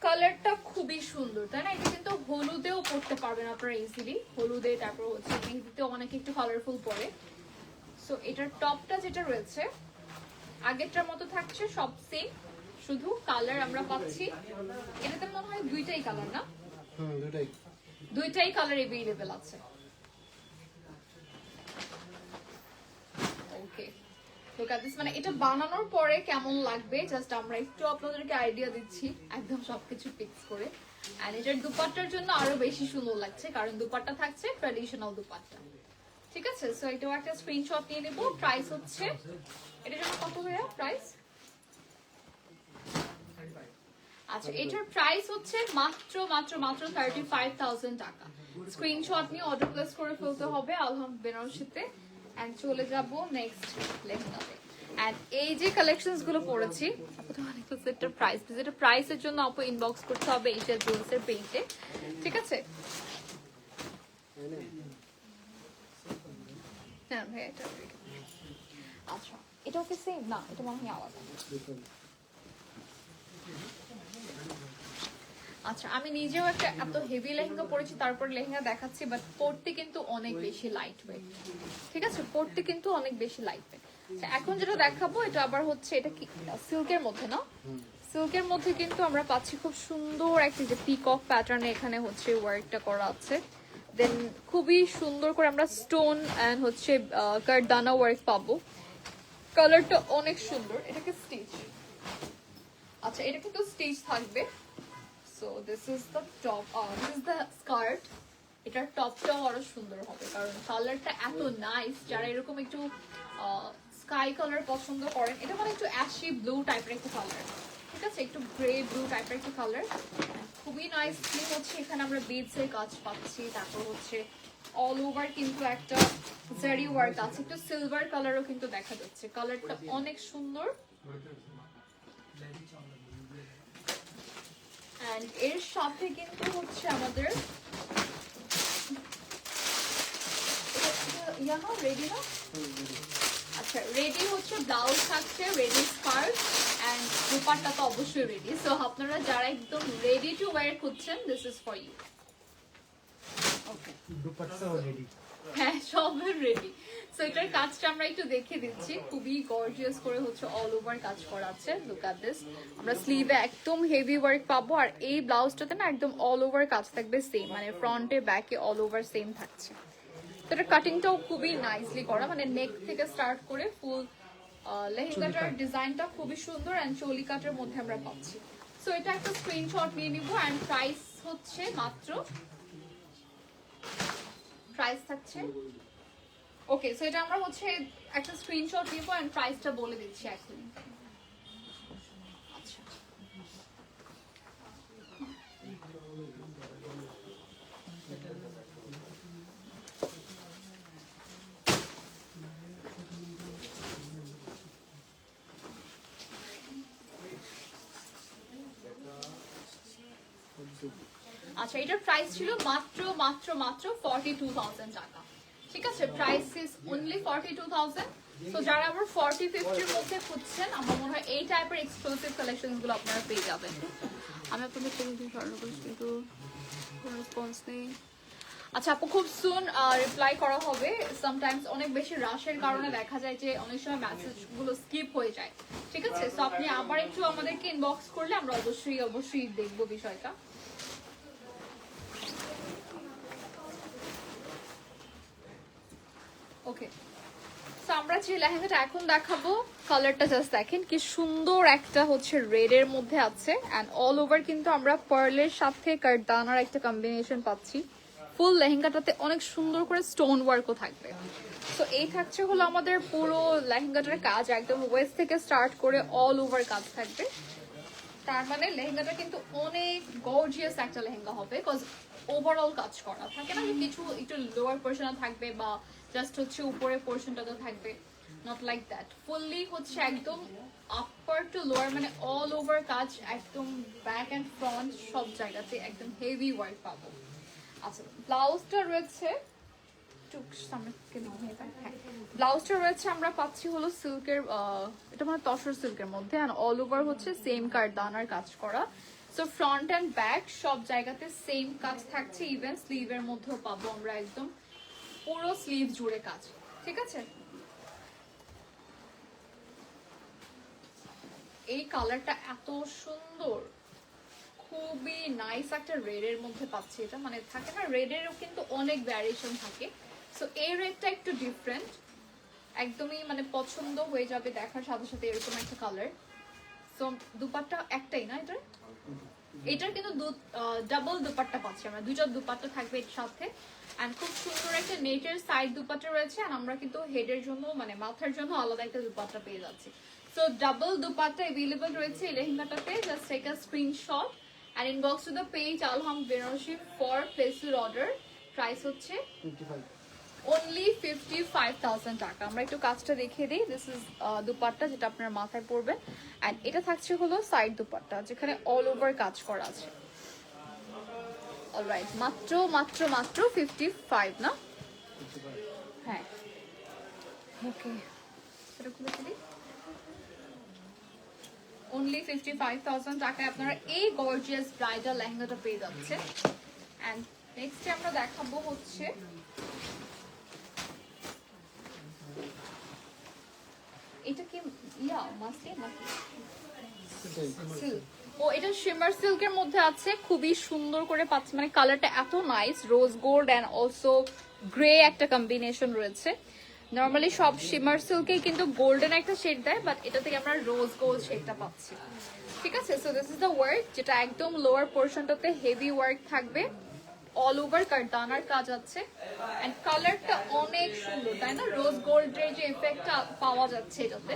কালারটা খুবই সুন্দর, তাই না? এটা কিন্তু হলুদেও পরতে পারবেন আপনারা ইজিলি, হলুদে, তারপর হচ্ছে মেহেদিতে অনেকে একটু কালারফুল পরে। সো এটার টপটা যেটা রয়েছে আগেরটার মতো থাকছে, সব সেম, শুধু কালার আমরা পাচ্ছি এটাতে মনে হয় দুইটাই কালার, না? দুইটাই কালার এভেইলেবল আছে। ওকে, তো গাইস মানে এটা বানানোর পরে কেমন লাগবে জাস্ট আমরা একটু আপনাদেরকে আইডিয়া দিচ্ছি, একদম সবকিছু ফিক্স করে। এন্ড এটার দুপাট্টার জন্য আরো বেশি সুন্দর লাগছে, কারণ দুপাট্টা থাকছে ট্র্যাডিশনাল দুপাট্টা। ঠিক আছে, সো এটাও একটা স্ক্রিনশট নিয়ে নেব। প্রাইস হচ্ছে এটার জন্য কত ভাইয়া প্রাইস? আচ্ছা, এটার প্রাইস হচ্ছে মাত্র মাত্র মাত্র 35,000 টাকা। স্ক্রিনশট নিয়ে অর্ডার প্লেস করে ফেলতে হবে আলহাম বেনারসিতে। এন্ড চলে যাব নেক্সট লেহেঙ্গাতে। এন্ড এই যে কালেকশনস গুলো পড়েছি আপু, তো অনেক সেটটার প্রাইস, যেটা প্রাইসের জন্য আপু ইনবক্স করতে হবে এইটা জুলসের পেজে, ঠিক আছে? হ্যাঁ ভাই, এটা আচ্ছা, এটা কি সেম? না, এটা মনে হয় আলাদা। আচ্ছা, আমি নিজেও একটা এত হেভি লেহেঙ্গা পরেছি, তারপর লেহেঙ্গা দেখাচ্ছি, বাট পরতে কিন্তু অনেক বেশি লাইট ওয়েট। ঠিক আছে, পরতে কিন্তু অনেক বেশি লাইট ওয়েট। এখন যেটা দেখাবো এটা আবার হচ্ছে, এটা কি সিল্কের মধ্যে, না? সিল্কের মধ্যে কিন্তু আমরা পাচ্ছি খুব সুন্দর একটা যে পিকক প্যাটার্নে এখানে হচ্ছে ওয়ার্কটা করা আছে। দেন খুবই সুন্দর করে আমরা স্টোন এন্ড হচ্ছে কারদানা ওয়ার্ক পাবো। কালারটা অনেক সুন্দর। এটাকে স্টিচ, আচ্ছা এটা কিন্তু স্টিচ থাকবে। So this is the top, this is the skirt. এটার টপটাও আরো সুন্দর হবে, কারণ কালারটা এত নাইস। যারা এরকম একটু স্কাই কালার পছন্দ করেন, এটা মানে একটু অ্যাশি ব্লু টাইপের একটা কালার, ঠিক আছে, একটু গ্রে ব্লু টাইপের একটা কালার, খুবই নাইসলি হচ্ছে এখানে আমরা বিডস এর কাজ পাচ্ছি। তারপর হচ্ছে অল ওভার কিন্তু একটা জারি ওয়ার্ক আছে, একটু সিলভার কালারও কিন্তু দেখা যাচ্ছে। কালারটা অনেক সুন্দর। এন্ড এর সাথে কিন্তু হচ্ছে আমাদের রেডি, না? আচ্ছা, রেডি হচ্ছে ব্লাউজ থাকছে, রেডি স্কার্ট এন্ড দুপাট্টা তো অবশ্যই রেডি। সো আপনারা যারা একদম রেডি টু ওয়্যার খুঁজছেন, this is for you. Okay, দুপাট্টাও রেডি। হ্যাঁ, সবের রেডি। সো এটার কাজটা আমরা একটু দেখে দিচ্ছি, খুবই গর্জিয়াস করে হচ্ছে অল ওভার কাজ করা আছে। লুক এট দিস, আমরা স্লিভে একদম হেভি ওয়ার্ক পাবো, আর এই ব্লাউজটাতে না একদম অল ওভার কাজ থাকবে সেম, মানে ফ্রন্টে ব্যাকে অল ওভার সেম থাকছে। তো এটা কাটিংটাও খুবই নাইসলি করা, মানে নেক থেকে স্টার্ট করে ফুল লেহেঙ্গাটার ডিজাইনটা খুবই সুন্দর এন্ড চলি কাটের মধ্যে আমরা পাচ্ছি। সো এটা একটা স্ক্রিনশট নিয়ে নিব। এন্ড প্রাইস হচ্ছে মাত্র, প্রাইস থাকছে, ওকে, সো এটা আমরা হচ্ছে একটা স্ক্রিনশট নিব এন্ড প্রাইসটা বলে দিচ্ছি এখন। আচ্ছা, আচ্ছা, এটার প্রাইস ছিল মাত্র মাত্র মাত্র 42,000 টাকা। ঠিক আছে, প্রাইস ইজ অনলি 42,000। সো যারা আবার 40-50 এর মধ্যে খুঁজছেন, আমার মনে হয় এই টাইপের এক্সক্লুসিভ কালেকশনস গুলো আপনারা পেয়ে যাবেন। আমি আপনাদের থেকে কিছু স্মরণ করি, কিন্তু কোনো রেসপন্স নেই। আচ্ছা আপু, খুব সুন রিপ্লাই করা হবে। সামটাইমস অনেক বেশি রাশের কারণে দেখা যায় যে অনেক সময় মেসেজগুলো স্কিপ হয়ে যায়। ঠিক আছে, সো আপনি আবার একটু আমাদেরকে ইনবক্স করলে আমরা অবশ্যই অবশ্যই দেখবো বিষয়টা। ওকে, সো আমরা যে লেহেঙ্গাটা এখন দেখাবো, কালারটা জাস্ট দেখেন কি সুন্দর, একটা হচ্ছে রেড এর মধ্যে আছে এন্ড অল ওভার কিন্তু আমরা পার্লের সাথে কারদানার একটা কম্বিনেশন পাচ্ছি। ফুল লেহেঙ্গাটাতে অনেক সুন্দর করে স্টোন ওয়ার্কও থাকবে। সো এই থাকছে হলো আমাদের পুরো লেহেঙ্গাটার কাজ, একদম ওয়েস্ট থেকে স্টার্ট করে অল ওভার কাজ থাকবে। তার মানে লেহেঙ্গাটা কিন্তু অনেক গর্জিয়াস একটা লেহেঙ্গা হবে, বিকজ ওভারঅল কাজ করা থাকে না, যে কিছু একটু লোয়ার পোর্শনে থাকবে বা জাস্ট হচ্ছে উপরের পোর্শনটাতে থাকবে। নট লাইক দ্যাট, ফুললি হচ্ছে একদম আপার টু লোয়ার, মানে অল ওভার কাজ, একদম ব্যাক অ্যান্ড ফ্রন্ট সব জায়গাতে একদম হেভি ওয়ার্ক পাবো। আচ্ছা, ব্লাউজটা রয়েছে ব্লাউজটা রয়েছে আমরা পাচ্ছি হলো সিল্কের, এটা মানে তসর সিল্কের মধ্যে, অ্যান্ড অল ওভার হচ্ছে সেম কারদানার কাজ করা। সো ফ্রন্ট অ্যান্ড ব্যাক সব জায়গাতে সেম কাজ থাকছে, ইভেন স্লিভের মধ্যেও পাবো আমরা একদম পুরো স্লিভ জুড়ে কাজ, ঠিক আছে। এই কালারটা এত সুন্দর, খুবই নাইস একটা রেডের মধ্যে পাচ্ছি। এটা মানে থাকে না, রেডেরও কিন্তু অনেক ভ্যারিয়েশন থাকে, সো এই রেডটা একটু ডিফারেন্ট, একদমই মানে পছন্দ হয়ে যাবে দেখার সাথে সাথে এরকম একটা কালার। সো দুপাট্টা একটাই না এটার, এটার কিন্তু ডাবল দুপাট্টা পাচ্ছি আমরা, দুইটা দুপাট্টা থাকবে এর সাথে, এন্ড খুব সুন্দর একটা নেটের সাইড দুপাট্টা রয়েছে, আর আমরা কিন্তু হেডের জন্য মানে মাথার জন্য আলাদা একটা দুপাট্টা পেয়ে যাচ্ছি। সো ডাবল দুপাট্টা अवेलेबल রয়েছে এই লেহেঙ্গাটাতে। Just take a screenshot and inbox to the page Alham Benaroshi for place your order. Price হচ্ছে 55 only 55,000 টাকা। আমরা একটু কাজটা দেখিয়ে দিই। দিস ইজ দুপাট্টা যেটা আপনার মাথায় পরবেন, এন্ড এটা থাকছে হলো সাইড দুপাট্টা যেখানে অল ওভার কাজ করা আছে। অলরাইট, মাত্র মাত্র মাত্র 55 না? হ্যাঁ, ওকে, এটা খুলে দিই। only 55,000 টাকায় আপনারা এই গর্জিয়াস ব্রাইডাল লেহেঙ্গাটা পেয়ে যাচ্ছেন। এন্ড নেক্সট আমরা দেখাবো হচ্ছে এটা কি মাসলিন নাকি সিল্ক? ও, এটা শিমার সিল্কের মধ্যে আছে, খুবই সুন্দর করে পাচ্ছি, মানে কালারটা এত nice, rose gold and also grey একটা কম্বিনেশন রয়েছে। নরমালি সব শিমার সিল্কেই কিন্তু গোল্ডেন একটা শেড দেয়, বাট এটা থেকে আমরা রোজ গোল্ড শেডটা পাচ্ছি, ঠিক আছে। So this is the work, যেটা একদম লোয়ার পোর্শনটাতে হেভি ওয়ার্ক থাকবে, অল ওভার কারদানার কাজ আছে, এন্ড কালারটা অনেক সুন্দর, তাই না? রোজ গোল্ডের যে ইফেক্টটা পাওয়া যাচ্ছে এটাতে,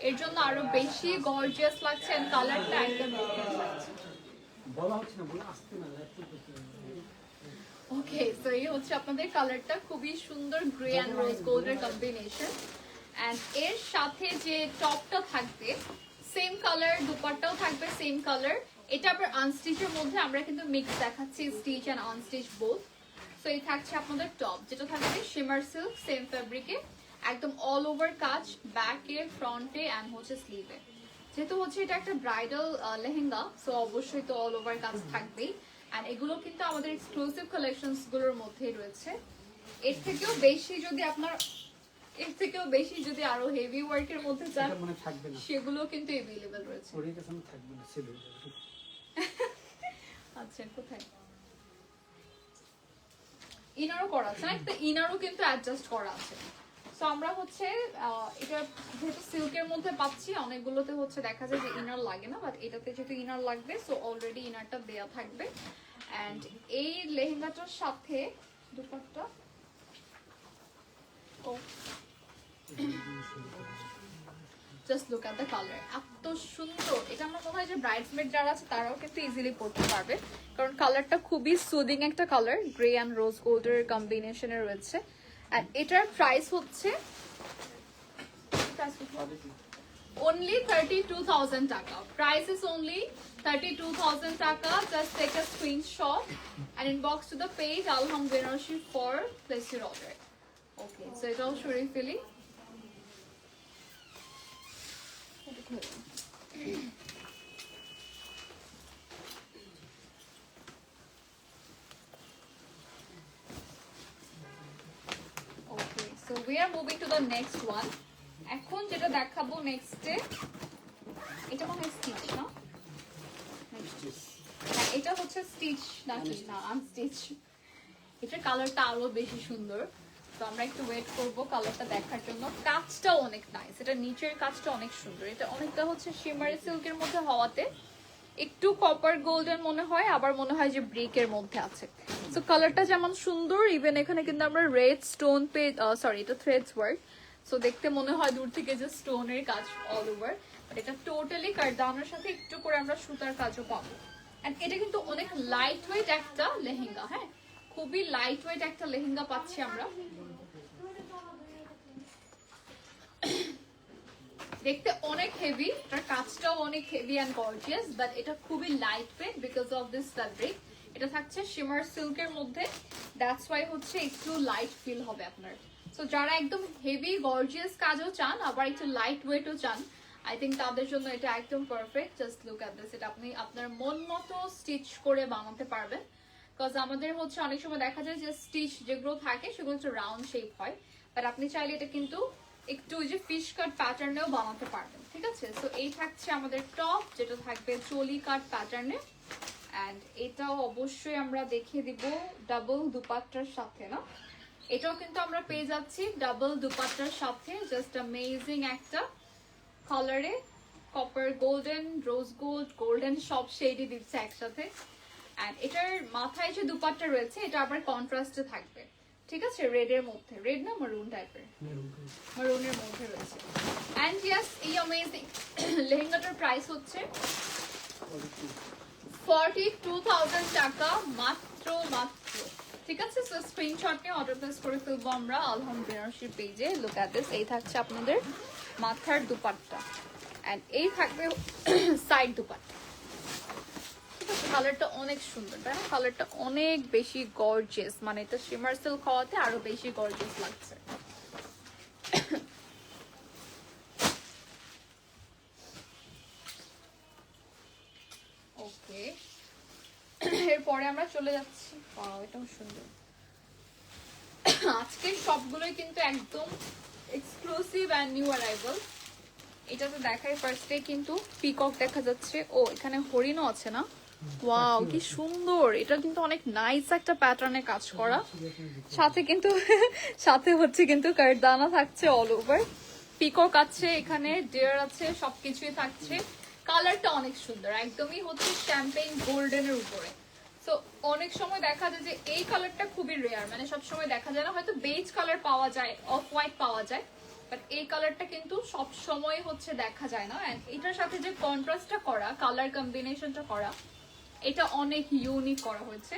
এর জন্য আরো বেশি গর্জিয়াস লাগছে, এন্ড কালারটা একদম ডিফারেন্ট লাগছে। বলা হচ্ছে না, বলা আসছে না, একটু ওকে, সো এই হচ্ছে আপনাদের কালারটা, খুবই সুন্দর গ্রে এন্ড রোজ গোল্ডের কম্বিনেশন, এন্ড এর সাথে যে টপটা থাকবে সেম কালার, দুপাট্টাও থাকবে সেম কালার। এটা আবার আনস্টিচের মধ্যে আমরা কিন্তু মিক্স দেখাচ্ছি, stitch and unstitch both. So এই থাকছে আপনাদের টপ, যেটা থাকবে শিমার সিল্ক সেম ফেব্রিকে, একদম অল ওভার কাজ, ব্যাকে, ফ্রন্টে এন্ড হচ্ছে স্লিভে। যেহেতু হচ্ছে এটা একটা ব্রাইডাল লেহেঙ্গা, সো অবশ্যই তো অল ওভার কাজ থাকবেই, এন্ড এগুলো কিন্তু আমাদের এক্সক্লুসিভ কালেকশনস গুলোর মধ্যেই রয়েছে। এর থেকেও বেশি যদি আরো হেভি ওয়ার্কের মধ্যে চান, এটা মনে থাকবে না, সেগুলো কিন্তু अवेलेबल রয়েছে। ওর কাছে মনে থাকবে না, সেল হয়ে যাবে। আচ্ছা, কোথায় ইনারও করা আছে না? একটা ইনারও কিন্তু অ্যাডজাস্ট করা আছে। সো আমরা হচ্ছে এটা যেহেতু সিল্কের মধ্যে পাচ্ছি, অনেকগুলোতে হচ্ছে দেখা যায় যে ইনার লাগে না, বাট এটাতে যেহেতু ইনার লাগবে, সো অলরেডি ইনারটা দেয়া থাকবে। এন্ড এই লেহেঙ্গাটার সাথে dupatta, oh just look at the colour, এত সুন্দর। এটা আমার মনে হয় যে ব্রাইডসমেড যারা আছে তারাও কিন্তু ইজিলি পরতে পারবে, কারণ কালারটা খুবই সুদিং একটা কালার, গ্রে অ্যান্ড রোজ গোল্ডের কম্বিনেশনে রয়েছে। আর এটার প্রাইস হচ্ছে only 32,000 টাকা। প্রাইস ইজ only 32,000 টাকা। Just take a screenshot and inbox to the page Alham Benaroshi for place your order. Okay, so এটাও সরিয়ে ফেলি। Okay, so we are moving to the next one. এখন যেটা দেখাবো নেক্সটে, এটা মনে হয় স্টিচ না? হ্যাঁ, এটা হচ্ছে স্টিচ নাকি না আনস্টিচ? এটার কালারটা আরো বেশি সুন্দর, তো আমরা একটু ওয়েট করব কালারটা দেখার জন্য। কাজটাও অনেক নাইস, এটা নিচের কাজটা অনেক সুন্দর। এটা অনেকটা হচ্ছে শিমারি সিল্কের মধ্যে হওয়াতে একটু কপার গোল্ডেন মনে হয়, আবার মনে হয় যে ব্রিকের মধ্যে আছে। সো কালারটা যেমন সুন্দর, ইভেন এখানে কিন্তু আমরা রেড স্টোন সরি এটা থ্রেডস ওয়ার্ক, সো দেখতে মনে হয় দূর থেকে যে স্টোনের কাজ অল ওভার, বাট এটা টোটালি কারদানার সাথে একটু করে আমরা সুতার কাজও পাবো। এন্ড এটা কিন্তু অনেক লাইট ওয়েট একটা লেহেঙ্গা, হ্যাঁ, খুবই লাইট ওয়েট একটা লেহেঙ্গা পাচ্ছি আমরা। দেখতে অনেক হেভি, এটার কাজটাও অনেক হেভি অ্যান্ড গর্জিয়াস, বাট এটা খুবই light weight because of this fabric. এটা থাকছে শিমার সিল্কের মধ্যে, দ্যাটস ওয়াই হচ্ছে একটু লাইট ফিল হবে আপনার। সো যারা একদম হেভি গর্জিয়াস কাজও চান আবার একটু লাইট ওয়েটও চান, আই থিঙ্ক তাদের জন্য এটা একদম perfect. Just look at this, এটা আপনি আপনার মন মতো স্টিচ করে বানাতে পারবেন। বিকজ আমাদের হচ্ছে অনেক সময় দেখা যায় যে স্টিচ যেগুলো থাকে সেগুলো হচ্ছে রাউন্ড শেপ হয়, বাট আপনি চাইলে এটা কিন্তু একটু যে ফিশ কাট প্যাটার্নেও বানাতে পারবেন, ঠিক আছে? সো এই থাকছে আমাদের টপ, যেটা থাকবে চলি কাট প্যাটার্নে, অ্যান্ড এটাও অবশ্যই আমরা দেখিয়ে দিব ডাবল দুপাট্টার সাথে, না? এটাও কিন্তু আমরা পেয়ে যাচ্ছি ডাবল দুপাট্টার সাথে, জাস্ট অ্যামেজিং একটা কালারে, copper golden, rose gold, golden সব শেডই দিচ্ছে একসাথে। অ্যান্ড এটার মাথায় যে দুপাট্টা রয়েছে এটা আবার কন্ট্রাস্টে থাকবে, ঠিক আছে? রেডের মধ্যে, রেড না মারুন টাইপের, মারুনের মধ্যে রয়েছে। অ্যান্ড ইয়াস, এই অ্যামেজিং লেহেঙ্গাটার প্রাইস হচ্ছে 42,000 টাকা মাত্র, ঠিক আছে? সো স্ক্রিনশট নিয়ে অর্ডার প্লেস করে ফেলবো আমরা আলহাম বেনারসির পেজে। লুক অ্যাট দিস, এই থাকছে আপনাদের মাথার দুপাট্টা, অ্যান্ড এই থাকবে সাইড দুপাট্টা, ঠিক আছে? কালারটা অনেক সুন্দর, তাই না? কালারটা অনেক বেশি গর্জিয়াস, মানে এটা শিমার সিল্ক হওয়াতে আরো বেশি গর্জিয়াস লাগছে। ওকে, এরপরে আমরা চলে যাচ্ছি, এটাও সুন্দর। আজকের সবগুলোই কিন্তু একদম এক্সক্লুসিভ অ্যান্ড নিউ অ্যারাইভাল। এটা তো দেখাই ফার্স্টে, কিন্তু পিকক দেখা যাচ্ছে, ও এখানে হরিণও আছে, না? ওয়াও, কি সুন্দর! এটা কিন্তু অনেক নাইস একটা প্যাটার্নে কাজ করা, সাথে কিন্তু সাথে হচ্ছে কিন্তু কারদানা থাকছে অল ওভার, পিকক আছে, এখানে ডিয়ার আছে, সবকিছুই থাকছে। কালারটা অনেক সুন্দর, একদমই হচ্ছে শ্যাম্পেইন গোল্ডেনের উপরে। সো অনেক সময় দেখা যায় যে এই কালারটা খুবই রেয়ার, মানে সব সময় দেখা যায় না, হয়তো বেজ কালার পাওয়া যায়, অফ হোয়াইট পাওয়া যায়, বাট এই কালারটা কিন্তু সব সময় হচ্ছে দেখা যায় না। এন্ড এটার সাথে যে কন্ট্রাস্টটা করা, কালার কম্বিনেশনটা করা, এটা অনেক ইউনিক করা হয়েছে।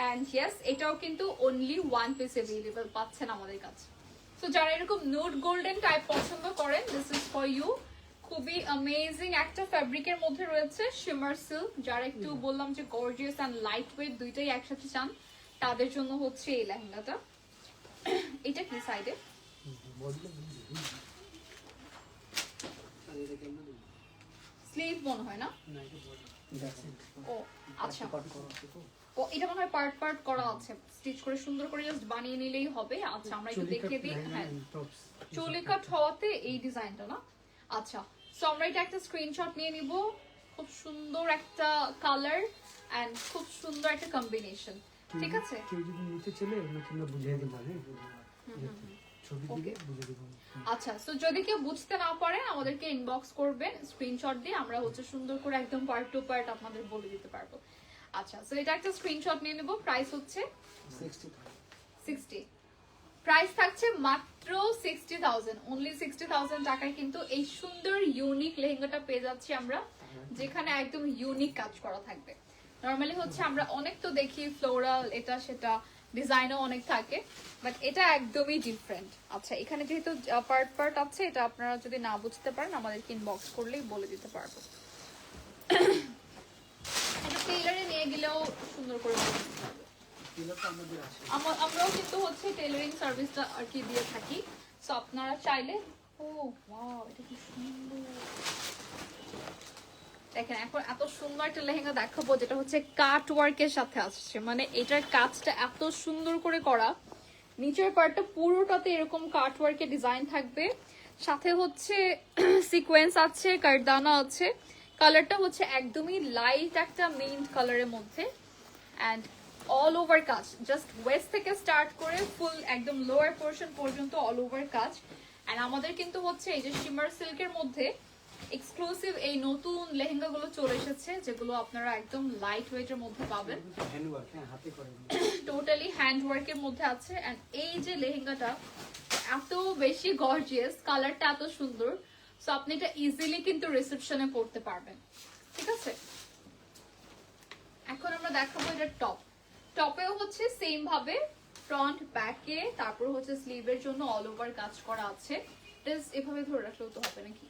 এন্ড ইয়েস, এটাও কিন্তু অনলি ওয়ান পিস অ্যাভেলেবল পাচ্ছেন আমাদের কাছে। সো যারা এরকম নোট গোল্ডেন টাইপ পছন্দ করেন, দিস ইজ ফর ইউ। খুবই অ্যামেজিং একটা ফ্যাব্রিকের মধ্যে রয়েছে শিমার সিল্ক। যারা একটু বললাম যে গর্জিয়াস এন্ড লাইট ওয়েট দুইটাই একসাথে চান, তাদের জন্য হচ্ছে এই লেহেঙ্গাটা। এটা কি সাইডে স্লিভ মনে হয়, না? ও আচ্ছা, ও এটা মনে হয় পার্ট পার্ট করা আছে, স্টিচ করে সুন্দর করে জাস্ট বানিয়ে নিলেই হবে। আচ্ছা, আমরা একটু দেখিয়ে দিই। হ্যাঁ, চুলি কাট হওয়াতে এই ডিজাইনটা, না? আচ্ছা, সো আমরা এটা একটা স্ক্রিনশট নিয়ে নিব। খুব সুন্দর একটা কালার এন্ড খুব সুন্দর একটা কম্বিনেশন, ঠিক আছে? কেউ যদি নিতে চলে আমরা বুঝিয়ে দিলাম, ছবি দিকে বুঝিয়ে দিব। আচ্ছা, সো যদি কেউ বুঝতে না পারে আমাদেরকে ইনবক্স করবেন স্ক্রিনশট দিয়ে, আমরা হচ্ছে সুন্দর করে একদম পার্ট টু পার্ট আপনাদের বলে দিতে পারবো। আচ্ছা, সো এটা একটা স্ক্রিনশট নিয়ে নেব। প্রাইস হচ্ছে 60, প্রাইস থাকছে মাত্র 60,000, অনলি 60,000 টাকায় কিন্তু এই সুন্দর ইউনিক লেহেঙ্গাটা পেয়ে যাচ্ছি আমরা, যেখানে একদম ইউনিক কাজ করা থাকবে। নরমালি হচ্ছে আমরা অনেক তো দেখি ফ্লোরাল, এটা সেটা ডিজাইনও অনেক থাকে, বাট এটা একদমই ডিফারেন্ট। আচ্ছা, এখানে যেহেতু পার্ট পার্ট আছে, এটা আপনারা যদি না বুঝতে পারেন আমাদেরকে ইনবক্স করলেই বলে দিতে পারবো। এটা টেইলারে নিয়ে গেলেও সুন্দর করে বলে দিতে পারবো। আমরাও কিন্তু হচ্ছে টেলারিং সার্ভিসটা আর কি দিয়ে থাকি, সো আপনারা চাইলে। ও ওয়াও, এটা কি সুন্দর! দেখেন, এখন এত সুন্দর একটা লেহেঙ্গা দেখাবো যেটা হচ্ছে কাট ওয়ার্কের সাথে আসছে, মানে এটার কাজটা এত সুন্দর করে করা, নিচের পার্টটা পুরোটাতে এরকম কাট ওয়ার্কের ডিজাইন থাকবে, সাথে হচ্ছে সিকোয়েন্স আছে, কারদানা আছে। কালারটা হচ্ছে একদমই লাইট একটা মিন্ট কালারের মধ্যে, অ্যান্ড অল ওভার কাজ, জাস্ট ওয়েস্ট থেকে স্টার্ট করে ফুল একদম লোয়ার পোর্শন পর্যন্ত অল ওভার কাজ। এন্ড আমাদের কিন্তু হচ্ছে এই যে শিমার সিল্কের মধ্যে এক্সক্লুসিভ এই নতুন লেহেঙ্গাগুলো চলে এসেছে, যেগুলো আপনারা একদম লাইট ওয়েটের মধ্যে পাবেন, টোটালি হ্যান্ড ওয়ার্কের মধ্যে আছে। এন্ড এই যে লেহেঙ্গাটা এত বেশি গর্জিয়াস, কালারটা এত সুন্দর, সো আপনি এটা ইজিলি কিন্তু রিসেপশনে পড়তে পারবেন, ঠিক আছে? এখন আমরা দেখাবো এটা টপ। টপেও হচ্ছে সেম ভাবে ফ্রন্ট ব্যাকে, তারপর হচ্ছে স্লিভের জন্য অল ওভার কাজ করা আছে। এভাবে ধরে রাখলেও তো হবে নাকি?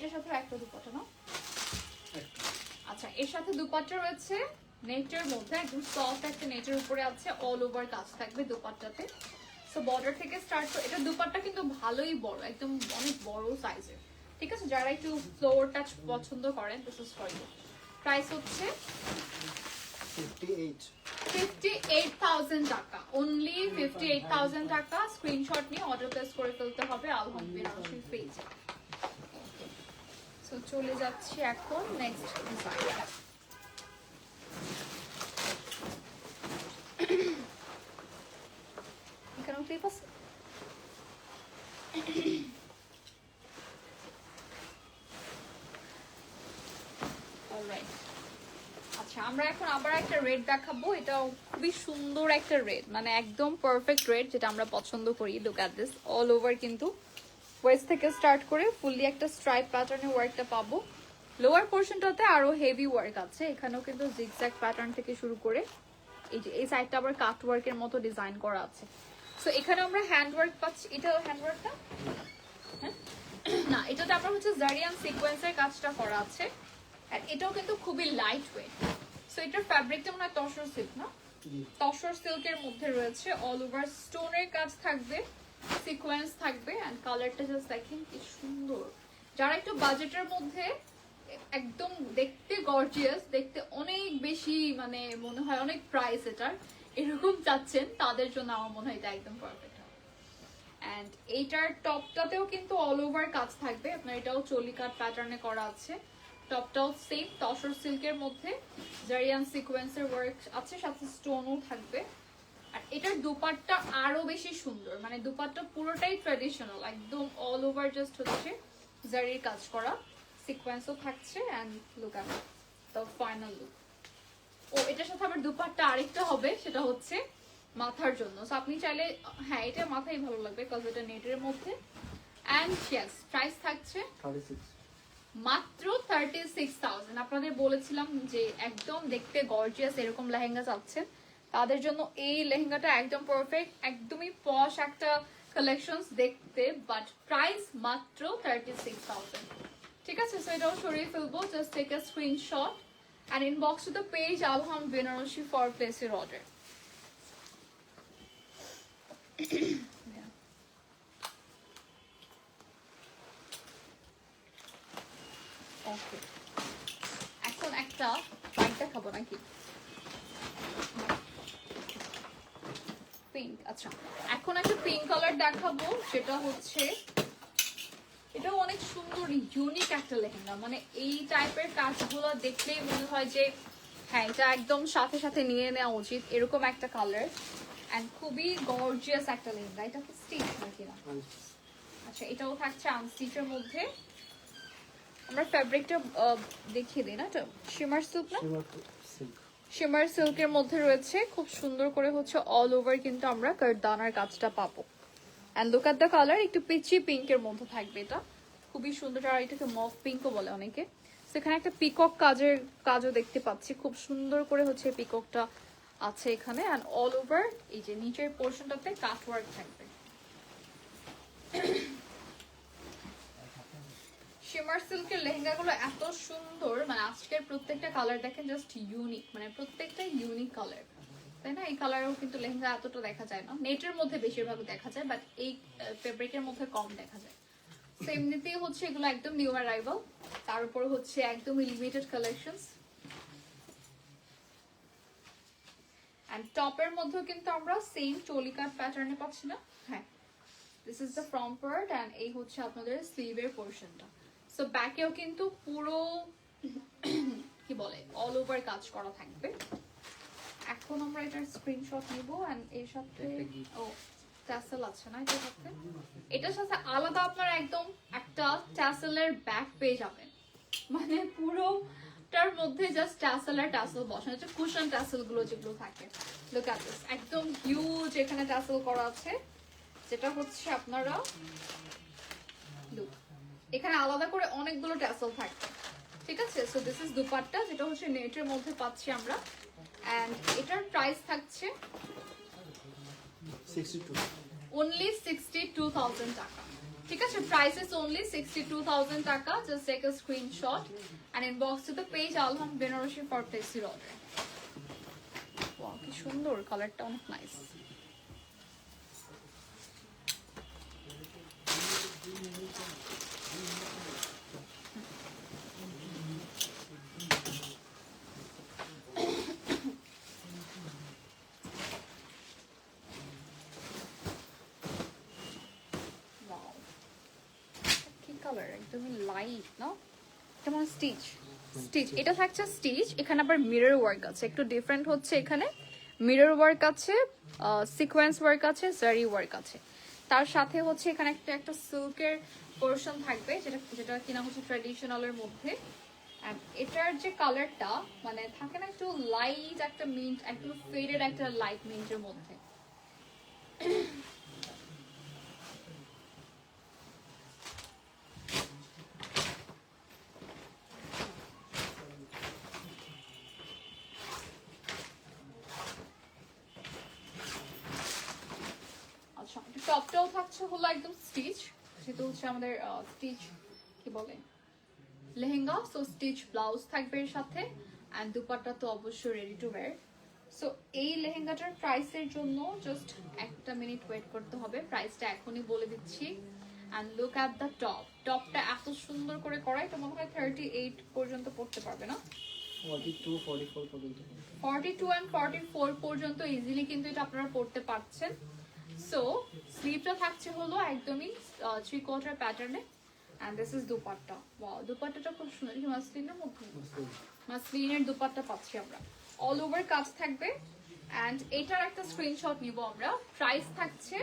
এটার সাথে একটা দুপাট্টা না? আচ্ছা, এর সাথে দুপাট্টা রয়েছে নেটের মধ্যে, একদম সফট একটা নেটের উপরে আছে, অল ওভার কাজ থাকবে দুপাট্টাতে। সো বর্ডার থেকে স্টার্ট করে, এটা দুপাট্টা কিন্তু ভালোই বড়, একদম অনেক বড় সাইজের। ঠিক আছে, যারা একটু ফ্লোর টাচ পছন্দ করেন, this is for you. Price হচ্ছে 58,000 টাকা, অনলি 58,000 টাকা। স্ক্রিনশট নিয়ে অর্ডার প্লেস করে ফেলতে হবে আলহাম বেনারসি পেজে। সো চলে যাচ্ছি এখন নেক্সট ডিজাইন। এখানেও ক্লিপ আছে। অলরাইট, আচ্ছা আমরা এখন আবার একটা রেড দেখাবো। এটা খুবই সুন্দর একটা রেড, মানে একদম পারফেক্ট রেড যেটা আমরা পছন্দ করি। Look at this, all over কিন্তু ওয়েস্ট থেকে স্টার্ট করে ফুললি একটা স্ট্রাইপ প্যাটার্নের ওয়ার্কটা পাবো। লোয়ার পোর্শনটাতে আরো হেভি ওয়ার্ক আছে, এখানেও কিন্তু জিগজ্যাগ প্যাটার্ন থেকে শুরু করে এই যে এই সাইডটা আবার কাট ওয়ার্কের মতো ডিজাইন করা আছে। সো এখানে আমরা হ্যান্ড ওয়ার্ক পাচ্ছি। এটা হ্যান্ড ওয়ার্কটা না, এটাতে আমরা হচ্ছে জারিয়ান সিকোয়েন্সের কাজটা করা আছে। আর এটাও কিন্তু খুবই লাইট ওয়েট। সো এটার ফ্যাব্রিকটা মনে হয় তসর সিল্ক না? তসর সিল্কের মধ্যে রয়েছে, অল ওভার স্টোনের কাজ থাকবে, সিকোয়েন্স থাকবে, এন্ড কালারটা জাস্ট দেখেন কি সুন্দর। যারা একটু বাজেটের মধ্যে একদম দেখতে গর্জিয়াস, দেখতে অনেক বেশি মানে মনে হয় অনেক প্রাইস এটার, এরকম চাচ্ছেন, তাদের জন্য আমার মনে হয় এটা একদম পারফেক্ট হবে। এন্ড এইটার টপটাতেও কিন্তু অল ওভার কাজ থাকবে আপনার, এটাও চলি কাট প্যাটার্নে করা আছে। টপটাও সেম তসর সিল্কের মধ্যে জারিয়ান সিকোয়েন্সের ওয়ার্ক আছে, সাথে স্টোনও থাকবে। আর এটার দুপাট্টা আরো বেশি সুন্দর, মানে দুপাট্টা পুরোটাই ট্র্যাডিশনাল, একদম অল ওভার জাস্ট হচ্ছে জারির কাজ করা, সিকোয়েন্সও থাকছে। And look at the final look. ও এটার সাথে আবার দুপাট্টা আরেকটা হবে, সেটা হচ্ছে মাথার জন্য। সো আপনি চাইলে, হ্যাঁ এটা মাথায় ভালো লাগবে বিকজ এটা নেটের মধ্যে। এন্ড ইয়েস, প্রাইস থাকছে 36 মাত্র 36,000। আপনাদের বলেছিলাম যে একদম দেখতে গর্জিয়াস এরকম লেহেঙ্গা চাচ্ছেন, তাদের জন্য এই লেহেঙ্গাটা একদম পারফেক্ট, একদমই পশ একটা কালেকশনস দেখতে, বাট প্রাইস মাত্র 36,000। ঠিক আছে, সো এটাও সরিয়ে ফেলবো। Just take a screenshot and inbox to the page Alham Benaroshi for place your order. ওকে, এখন একটা পাইটা খাবো নাকি? পিঙ্ক। আচ্ছা, এখন একটা পিঙ্ক কালার দেখাবো, সেটা হচ্ছে এটাও অনেক সুন্দর ইউনিক একটা লেহেঙ্গা। মানে এই টাইপের কাজগুলো দেখলেই মনে হয় যে হ্যাঁ এটা একদম সাথে সাথে নিয়ে নেওয়া উচিত, এরকম একটা কালার। এন্ড খুবই গর্জিয়াস একটা লেহেঙ্গা। এটা কি স্টিচ নাকি না? আচ্ছা, এটাও থাকছে আনস্টিচের মধ্যে। আমরা ফ্যাব্রিকটা দেখিয়ে দিই না, এটা শিমার সিল্ক না? শিমার সিল্কের মধ্যে রয়েছে, খুব সুন্দর করে হচ্ছে অল ওভার কিন্তু আমরা কারদানার কাজটা পাবো। And look at the colour, একটু পিচি পিঙ্কের মধ্যে থাকবে, এটা খুবই সুন্দর। আর এটাকে মফ পিঙ্কও বলে অনেকে। সেখানে একটা পিকক কাজও দেখতে পাচ্ছি, খুব সুন্দর করে হচ্ছে পিককটা আছে এখানে। এন্ড অল ওভার এই যে নিচের পোর্শনটাতে কাট ওয়ার্ক থাকবে। শিমার সিল্কের লেহেঙ্গাগুলো এত সুন্দর, মানে আজকের প্রত্যেকটা কালার দেখেন জাস্ট ইউনিক, মানে প্রত্যেকটা ইউনিক কালার, তাই না? এই কালারও কিন্তু লেহেঙ্গা এতটা দেখা যায় না, নেটের মধ্যে বেশিরভাগ দেখা যায়, বাট এই ফেব্রিকের মধ্যে কম দেখা যায়। তো এমনিতেই হচ্ছে এগুলো একদম নিউ অ্যারাইভাল, তার উপর হচ্ছে একদম লিমিটেড কালেকশনস। এন্ড টপের মধ্যে কিন্তু আমরা সেম চলিকাট প্যাটার্নে পাচ্ছি না? হ্যাঁ, this is the front part and এই হচ্ছে আপনাদের স্লিভের পোর্শনটা। সো ব্যাকেও কিন্তু পুরো কি বলে অল ওভার কাজ করা থাকবে। এখন আমরা এটার স্ক্রিনশট নিব এন্ড এর সাথে ও ট্যাসেল আছে না এটার সাথে? এটার সাথে আলাদা আপনারা একদম একটা ট্যাসেলের ব্যাক পেয়ে যাবেন, মানে পুরোটার মধ্যে জাস্ট ট্যাসেল আর ট্যাসেল বসানো, হচ্ছে কুশন ট্যাসেল গুলো যেগুলো থাকে। লুক এট দিস, একদম হিউজ এখানে ট্যাসেল করা আছে, যেটা হচ্ছে আপনারা লুক এখানে আলাদা করে অনেকগুলো ট্যাসেল থাকবে। ঠিক আছে, সো দিস ইজ দুপাট্টা, যেটা হচ্ছে নেটের মধ্যে পাচ্ছি আমরা। এন্ড এটার প্রাইস থাকছে 62 অনলি 62,000 টাকা। ঠিক আছে, প্রাইস ইজ অনলি 62,000 টাকা। Just take a screenshot and inbox to the page Alham Banarasi for placing order. Wow, কি সুন্দর কালারটা, অনেক নাইস। কালার একদমই লাইট না, যেমন স্টিচ স্টিচ, এটা থাকছে স্টিচ। এখানে আবার মিরর ওয়ার্ক আছে, একটু ডিফারেন্ট হচ্ছে। এখানে মিরর ওয়ার্ক আছে, সিকোয়েন্স ওয়ার্ক আছে, জারি ওয়ার্ক আছে। তার সাথে হচ্ছে এখানে একটা একটা সিল্কের পোর্শন থাকবে, যেটা যেটা কিনা হচ্ছে ট্র্যাডিশনালের মধ্যে। And এটার যে কালারটা মানে থাকে না একটু লাইট একটা মিন্ট, একটু ফেডেড একটা লাইট মিন্টের মধ্যে। আচ্ছা, টপটাও থাকছে হলো একদম স্টিচ, যেটা হচ্ছে আমাদের স্টিচ কি বলে লেহেঙ্গা। সো স্টিচ ব্লাউজ থাকবে এর সাথে, এন্ড দুপাট্টা তো অবশ্যই রেডি টু ওয়্যার। সো এই লেহেঙ্গাটার প্রাইসের জন্য জাস্ট একটা মিনিট ওয়েট করতে হবে, প্রাইসটা এখনই বলে দিচ্ছি। And look at the top, টপটা এত সুন্দর করে করা, এটা মনে হয় 38 পর্যন্ত পড়তে পারবে না, 42 44 পর্যন্ত 42 and 44 পর্যন্ত ইজিলি কিন্তু এটা আপনারা পড়তে পারছেন। সো স্লিভটা থাকছে হলো একদমই 3/4 প্যাটার্নে, and this is dupatta. Wow, দুপাট্টাটা খুব সুন্দর, কি মাসলিনের মধ্যে, মাসলিনের দুপাট্টা পাচ্ছি আমরা। অল ওভার কাজ থাকবে, and এটার একটা স্ক্রিনশট নিব আমরা। প্রাইস থাকছে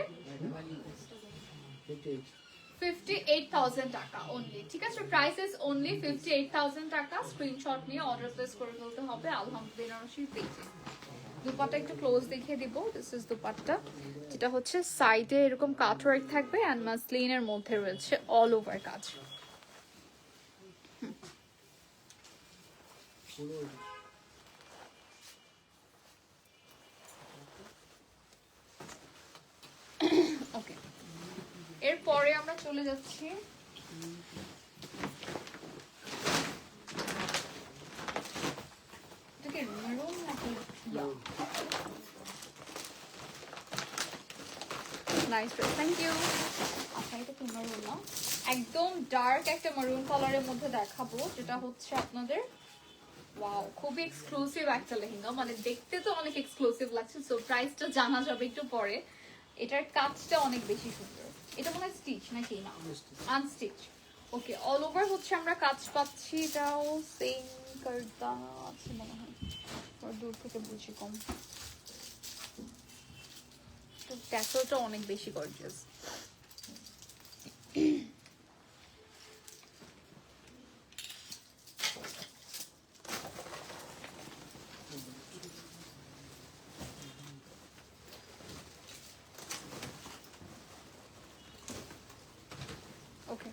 58,000 টাকা অনলি। ঠিক আছে, প্রাইস ইজ অনলি 58,000 টাকা। স্ক্রিনশট নিয়ে অর্ডার প্লেস করে ফেলতে হবে আলহাম বেনারসির পেজে। দুপাট্টা একটু ক্লোজ দেখিয়ে দিব। দিস ইজ দুপাট্টা, যেটা হচ্ছে সাইডে এরকম কাট ওয়ার্ক থাকবে এন্ড মাসলিনের মধ্যে রয়েছে অল ওভার কাজ। ওকে, এরপরে আমরা চলে যাচ্ছি এটাকে মেরুন নাকি নাইস, থ্যাংক ইউ। আচ্ছা, এটা কি মেরুন না, একদম ডার্ক একটা মেরুন কালারের মধ্যে দেখাবো, যেটা হচ্ছে আপনাদের ওয়াও খুবই এক্সক্লুসিভ একটা লেহেঙ্গা, মানে দেখতে তো অনেক এক্সক্লুসিভ লাগছে। সো প্রাইসটা জানা যাবে একটু পরে। এটার কাজটা অনেক বেশি সুন্দর। এটা মনে হয় স্টিচ নাকি না, আনস্টিচ। ওকে, অল ওভার হচ্ছে আমরা কাজ পাচ্ছি, এটাও সেম কারদা আছে মনে হয়, দূর থেকে বুঝি কম। ট্যাসেলটা অনেক বেশি গর্জিয়াস। ওকে,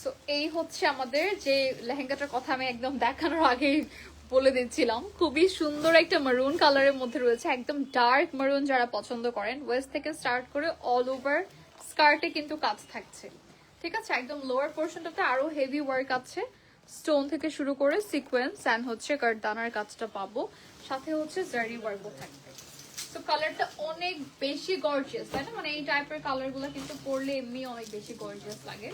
সো এই হচ্ছে আমাদের যে লেহেঙ্গাটার কথা আমি একদম দেখানোর আগে বলে দিচ্ছিলাম। খুবই সুন্দর একটা মারুন কালারের মধ্যে রয়েছে, একদম ডার্ক মারুন যারা পছন্দ করেন। ওয়েস্ট থেকে স্টার্ট করে অল ওভার স্কার্টে কিন্তু কাজ থাকছে। ঠিক আছে, একদম লোয়ার পোর্শনটাতে আরো হেভি ওয়ার্ক আছে, স্টোন থেকে শুরু করে সিকোয়েন্স এন্ড হচ্ছে কারদানার কাজটা পাবো, সাথে হচ্ছে জারি ওয়ার্কও থাকবে। তো কালারটা অনেক বেশি গর্জিয়াস, তাই না? মানে এই টাইপের কালারগুলো কিন্তু পরলে এমনি অনেক বেশি গর্জিয়াস লাগে।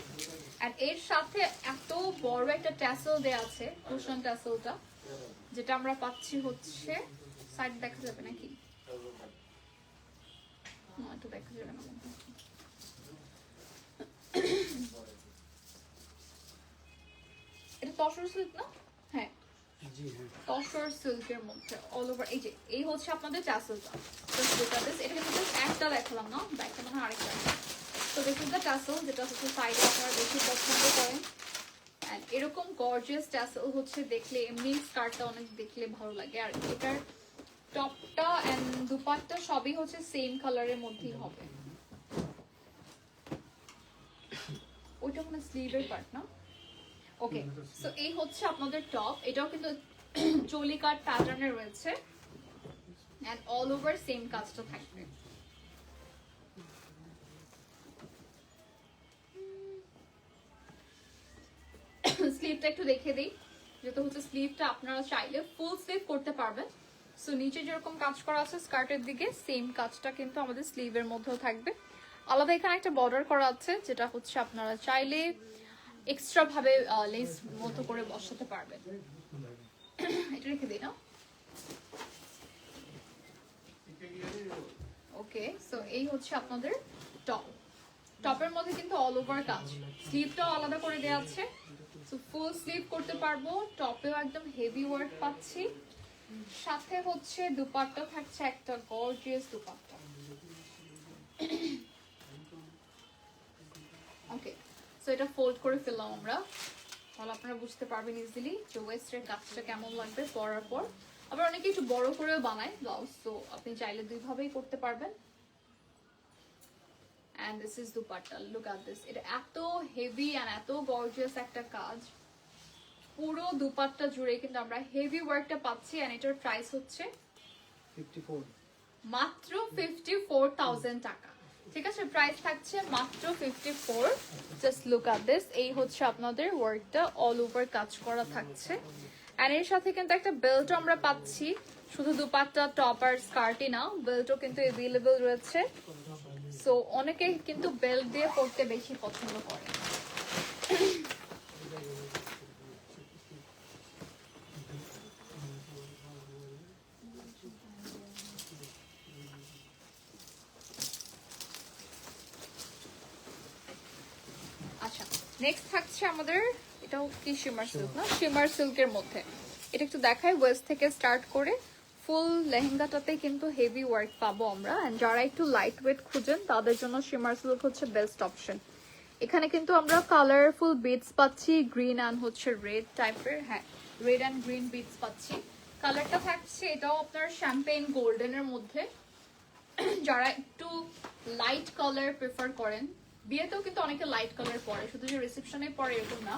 আর এর সাথে এত বড় একটা ট্যাসেল দেয়া আছে, কুশন ট্যাসেলটা, যেটা আমরা পাচ্ছি হচ্ছে সাইড দেখা যাবে নাকি, না একটু দেখা যাবে না, এটা তসর সিল্ক না? হ্যাঁ, তসর সিল্কের মধ্যে অল ওভার। এই যে এই হচ্ছে আপনাদের ট্যাসেলটা, এটা কিন্তু একটা দেখালাম না, একটা মনে হয় আরেকটা। তো দিস ইজ দ্য ট্যাসেল, যেটা হচ্ছে সাইডে আপনারা বেশি পছন্দ করেন। এন্ড এরকম গর্জিয়াস ট্যাসেল হচ্ছে দেখলে এমনি স্কার্টটা অনেক দেখলে ভালো লাগে। আর এটার টপটা এন্ড দুপাট্টা সবই হচ্ছে সেম কালারের মধ্যেই হবে। ওইটা মানে স্লিভের পার্ট না? ওকে, সো এই হচ্ছে আপনাদের টপ, এটাও কিন্তু চলি কাট প্যাটার্নে রয়েছে এন্ড অল ওভার সেম কাজটা থাকবে। স্লিভটা একটু দেখে দিই, যেটা হচ্ছে স্লিভটা আপনারা চাইলে ফুল স্লিভ করতে পারবেন। সো নিচে যেরকম কাজ করা আছে স্কার্টের দিকে, সেম কাজটা কিন্তু আমাদের স্লিভের মধ্যেও থাকবে। আলাদা এখানে একটা বর্ডার করা আছে, যেটা হচ্ছে আপনারা চাইলে এক্সট্রা ভাবে লেস মতো করে বসাতে পারবেন। এটা রেখে দিই না। ওকে, সো এই হচ্ছে আপনাদের টপ। টপের মধ্যে কিন্তু অল ওভার কাজ, স্লিভটাও আলাদা করে দেওয়া আছে। সো ফুল স্লিভ করতে পারবো, টপেও একদম হেভি ওয়ার্ক পাচ্ছি। সাথে হচ্ছে দুপাট্টা থাকছে একটা গর্জিয়াস দুপাট্টা। ওকে, সো এটা ফোল্ড করে ফেললাম আমরা, তাহলে আপনারা বুঝতে পারবেন ইজিলি যে ওয়েস্টের কাজটা কেমন লাগবে পরার পর। আবার অনেকে একটু বড় করেও বানায় ব্লাউজ, তো আপনি চাইলে দুইভাবেই করতে পারবেন। And this is dupatta. Look at this. এটা এত হেভি and এত গর্জিয়াস একটা কাজ, পুরো দুপাট্টা জুড়ে কিন্তু আমরা হেভি ওয়ার্কটা পাচ্ছি। and এটার প্রাইস হচ্ছে 54 মাত্র 54,000 টাকা। ঠিক আছে, প্রাইস থাকছে মাত্র 54। জাস্ট লুক এট দিস, এই হচ্ছে আপনাদের ওয়ার্কটা, অল ওভার কাজ করা থাকছে। এন্ড এর সাথে কিন্তু একটা বেল্টও আমরা পাচ্ছি, শুধু দুপাট্টা টপ আর স্কার্টই না, বেল্টও কিন্তু অ্যাভেলেবল রয়েছে। সো অনেকে কিন্তু বেল্ট দিয়ে পরতে বেশি পছন্দ করে। আচ্ছা, নেক্সট থাকছে আমাদের, এটাও কি শিমার সিল্ক না, শিমার সিল্কের মধ্যে। এটা একটু দেখাই, ওয়েস্ট থেকে স্টার্ট করে ফুল লেহেঙ্গাটাতে কিন্তু হেভি ওয়ার্ক পাবো আমরা। এন্ড যারা একটু লাইট ওয়েট খুঁজেন তাদের জন্য শিমার সিল্ক হচ্ছে বেস্ট অপশন। এখানে কিন্তু আমরা কালারফুল বিটস পাচ্ছি, গ্রিন অ্যান্ড হচ্ছে রেড টাইপের, হ্যাঁ রেড অ্যান্ড গ্রিন বিটস পাচ্ছি। কালারটা থাকছে এটাও আপনার শ্যাম্পেন গোল্ডেনের মধ্যে। যারা একটু লাইট কালার প্রেফার করেন, বিয়েতেও কিন্তু অনেকে লাইট কালার পরে, শুধু যে রিসেপশনে পরে এরকম না,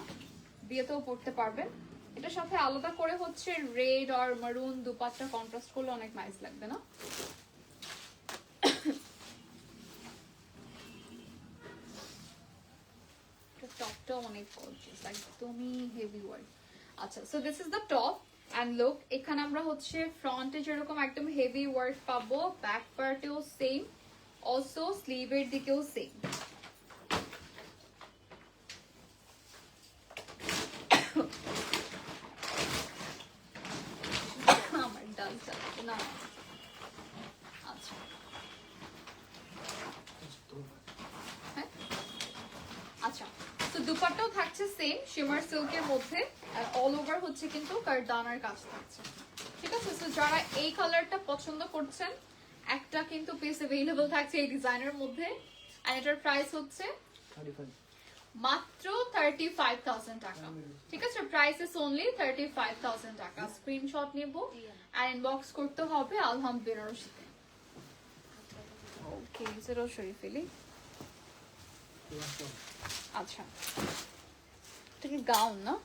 বিয়েতেও পড়তে পারবেন। এটার সাথে আলাদা করে হচ্ছে রেড আর মারুন দুপাট্টা কন্ট্রাস্ট করলে অনেক নাইস লাগবে না? টপটাও অনেক গর্জিয়াস, একদমই হেভি ওয়ার্ক। আচ্ছা, so this is the top and look. এখানে আমরা হচ্ছে ফ্রন্টে যেরকম একদম হেভি ওয়ার্ক পাবো, ব্যাক পার্টেও সেম, অলসো স্লিভের দিকেও সেম। আমার ডাল চালাচ্ছে না। আচ্ছা, হ্যাঁ আচ্ছা, তো দুপাট্টাও থাকছে সেম শিমার সিল্কের মধ্যে, আর অল ওভার হচ্ছে কিন্তু কারদানার কাজ থাকছে। ঠিক আছে, তো যারা এই কালারটা পছন্দ করছেন, একটা কিন্তু পিস अवेलेबल থাকছে এই ডিজাইনের মধ্যে, আর এটার প্রাইস হচ্ছে 35 মাত্র 35,000 টাকা। ঠিক আছে, প্রাইস ইজ অনলি 35,000 টাকা। স্ক্রিনশট নিব আর ইনবক্স করতে হবে আলহাম বেনারসিতে। ওকে, জিরো শরীফেলি। আচ্ছা, এটা কি গাউন না?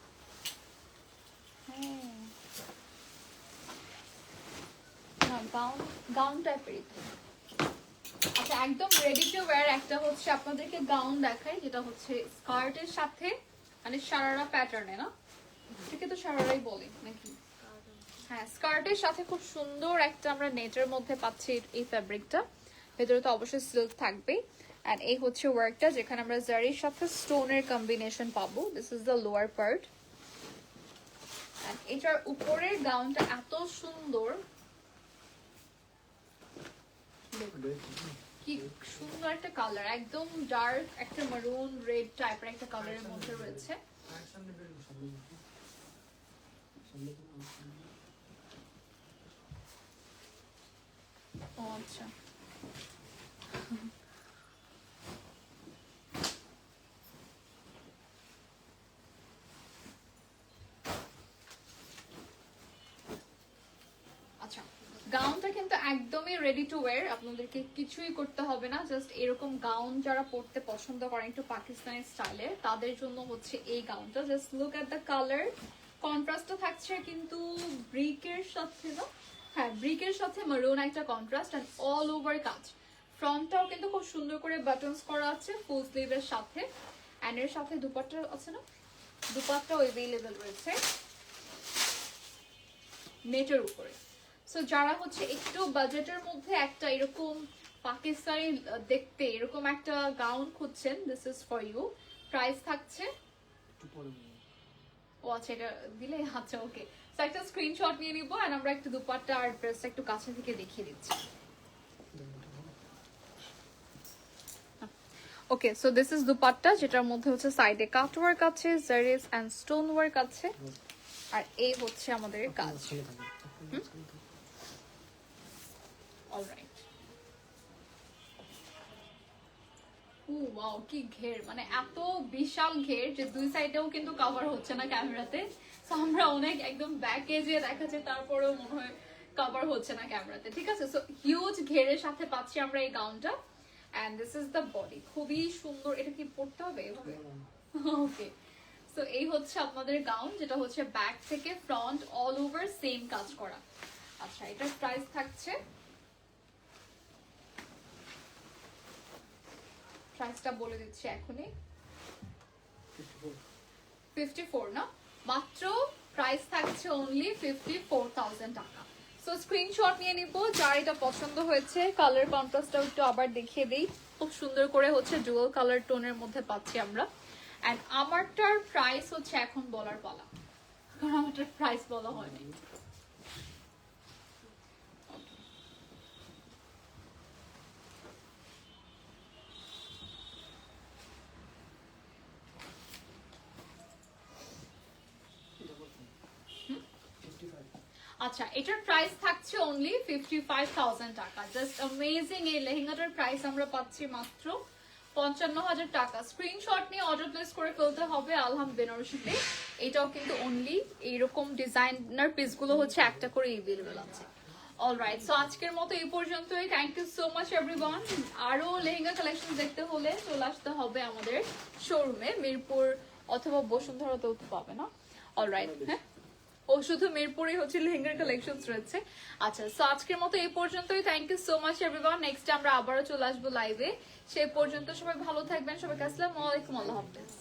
হ্যাঁ, না গাউন, গাউন টাইপেরই তো। আচ্ছা, একদম রেডি টু ওয়্যার একটা হচ্ছে আপনাদেরকে গাউন দেখাই, যেটা হচ্ছে স্কার্টের সাথে, মানে সারারা প্যাটার্নে না, এটাকে তো সারারাই বলে নাকি? হ্যাঁ, স্কার্টের সাথে খুব সুন্দর একটা আমরা নেটের মধ্যে পাচ্ছি এই ফ্যাব্রিকটা, ভেতরে তো অবশ্যই সিল্ক থাকবে। এন্ড এই হচ্ছে ওয়ার্কটা, যেখানে আমরা জারির সাথে স্টোনের কম্বিনেশন পাবো। This is the lower part. And এটার উপরের গাউনটা এত সুন্দর, কি সুন্দর একটা কালার, একদম ডার্ক একটা মারুন রেড টাইপের একটা কালারের মধ্যে রয়েছে। ও আচ্ছা, আচ্ছা, গাউনটা কিন্তু একদমই রেডি টু ওয়্যার, আপনাদেরকে কিছুই করতে হবে না। জাস্ট এরকম গাউন যারা পরতে পছন্দ করেন একটু পাকিস্তানি স্টাইলের, তাদের জন্য হচ্ছে এই গাউনটা। Just look at the colour, কন্ট্রাস্টটা থাকছে কিন্তু ব্রিকের সাথে না, হ্যাঁ ব্রিকের সাথে মারুন একটা কন্ট্রাস্ট, এন্ড অল ওভার কাজ। ফ্রন্টটাও কিন্তু খুব সুন্দর করে বাটনস করা আছে ফুল স্লিভের সাথে, এন্ড এর সাথে দুপাট্টা আছে না, দুপাট্টাও अवेलेबल রয়েছে নেটের উপরে। সো যারা হচ্ছে একটু বাজেটের মধ্যে একটা এরকম পাকিস্তানি দেখতে এরকম একটা গাউন খুঁজছেন, this is for you. Price থাকছে, একটু পরে ও আচ্ছা এটা দিলে, আচ্ছা ওকে। সো একটা স্ক্রিনশট নিয়ে নিব এন্ড আমরা একটু দুপাট্টা আর ড্রেসটা একটু কাছে থেকে দেখিয়ে দিচ্ছি। ওকে, সো দিস ইজ দুপাট্টা, যেটার মধ্যে হচ্ছে সাইডে কাট ওয়ার্ক আছে, জারিস এন্ড স্টোন ওয়ার্ক আছে, আর এই হচ্ছে আমাদের কাজ। ছেড়ে থাকে। অলরাইট। ওয়াও কি ঘের, মানে এত বিশাল ঘের যে দুই সাইডেও কিন্তু কভার হচ্ছে না ক্যামেরাতে। সো আমরা অনেক একদম ব্যাকে যে দেখাচ্ছে তারপরেও মনে হয় কভার হচ্ছে না ক্যামেরাতে, ঠিক আছে। সো হিউজ ঘেরের সাথে পাচ্ছি আমরা এই গাউনটা and this is the body, খুবই সুন্দর। এটা কি পড়তে হবে এভাবে? ওকে, সো এই হচ্ছে আপনাদের গাউন, যেটা হচ্ছে ব্যাক থেকে ফ্রন্ট অল ওভার সেম কাজ করা। আচ্ছা, এটার প্রাইস থাকছে, প্রাইসটা বলে দিচ্ছি এখনই, 54 না, মাত্র প্রাইস থাকছে অনলি 54,000 টাকা। সো স্ক্রিনশট নিয়ে নিব যার এটা পছন্দ হয়েছে। কালার কন্ট্রাস্টটাও একটু আবার দেখিয়ে দেই, খুব সুন্দর করে হচ্ছে ডুয়াল কালার টোনের মধ্যে পাচ্ছি আমরা। এন্ড আমারটার প্রাইস হচ্ছে এখন বলার পালা, কারণ আমারটার প্রাইস বলা হয়নি। আচ্ছা, এটার প্রাইস থাকছে অনলি 55,000 টাকা। জাস্ট অ্যামেজিং, এই লেহেঙ্গাটার প্রাইস আমরা পাচ্ছি মাত্র 55,000 টাকা। স্ক্রিনশট নিয়ে অর্ডার প্লেস করে ফেলতে হবে আলহাম বেনারসিতে। এটাও কিন্তু অনলি এইরকম ডিজাইনার পিসগুলো হচ্ছে একটা করে अवेलेबल আছে। অলরাইট, সো আজকের মতো এই পর্যন্তই। Thank you so much everyone. আরো লেহেঙ্গা কালেকশন দেখতে হলে চলে আসতে হবে আমাদের শোরুমে, মিরপুর অথবা বসুন্ধরাতেও তো পাবে না। অলরাইট, হ্যাঁ, ও শুধু মিরপুরেই হচ্ছে লেহেঙ্গার কালেকশনস রয়েছে। আচ্ছা, সো আজকের মতো এই পর্যন্তই। Thank you so much everyone. Next আমরা আবারও চলে আসবো লাইভে। সেই পর্যন্ত সবাই ভালো থাকবেন। সবাইকে আসসালামু আলাইকুম, আল্লাহ হাফেজ।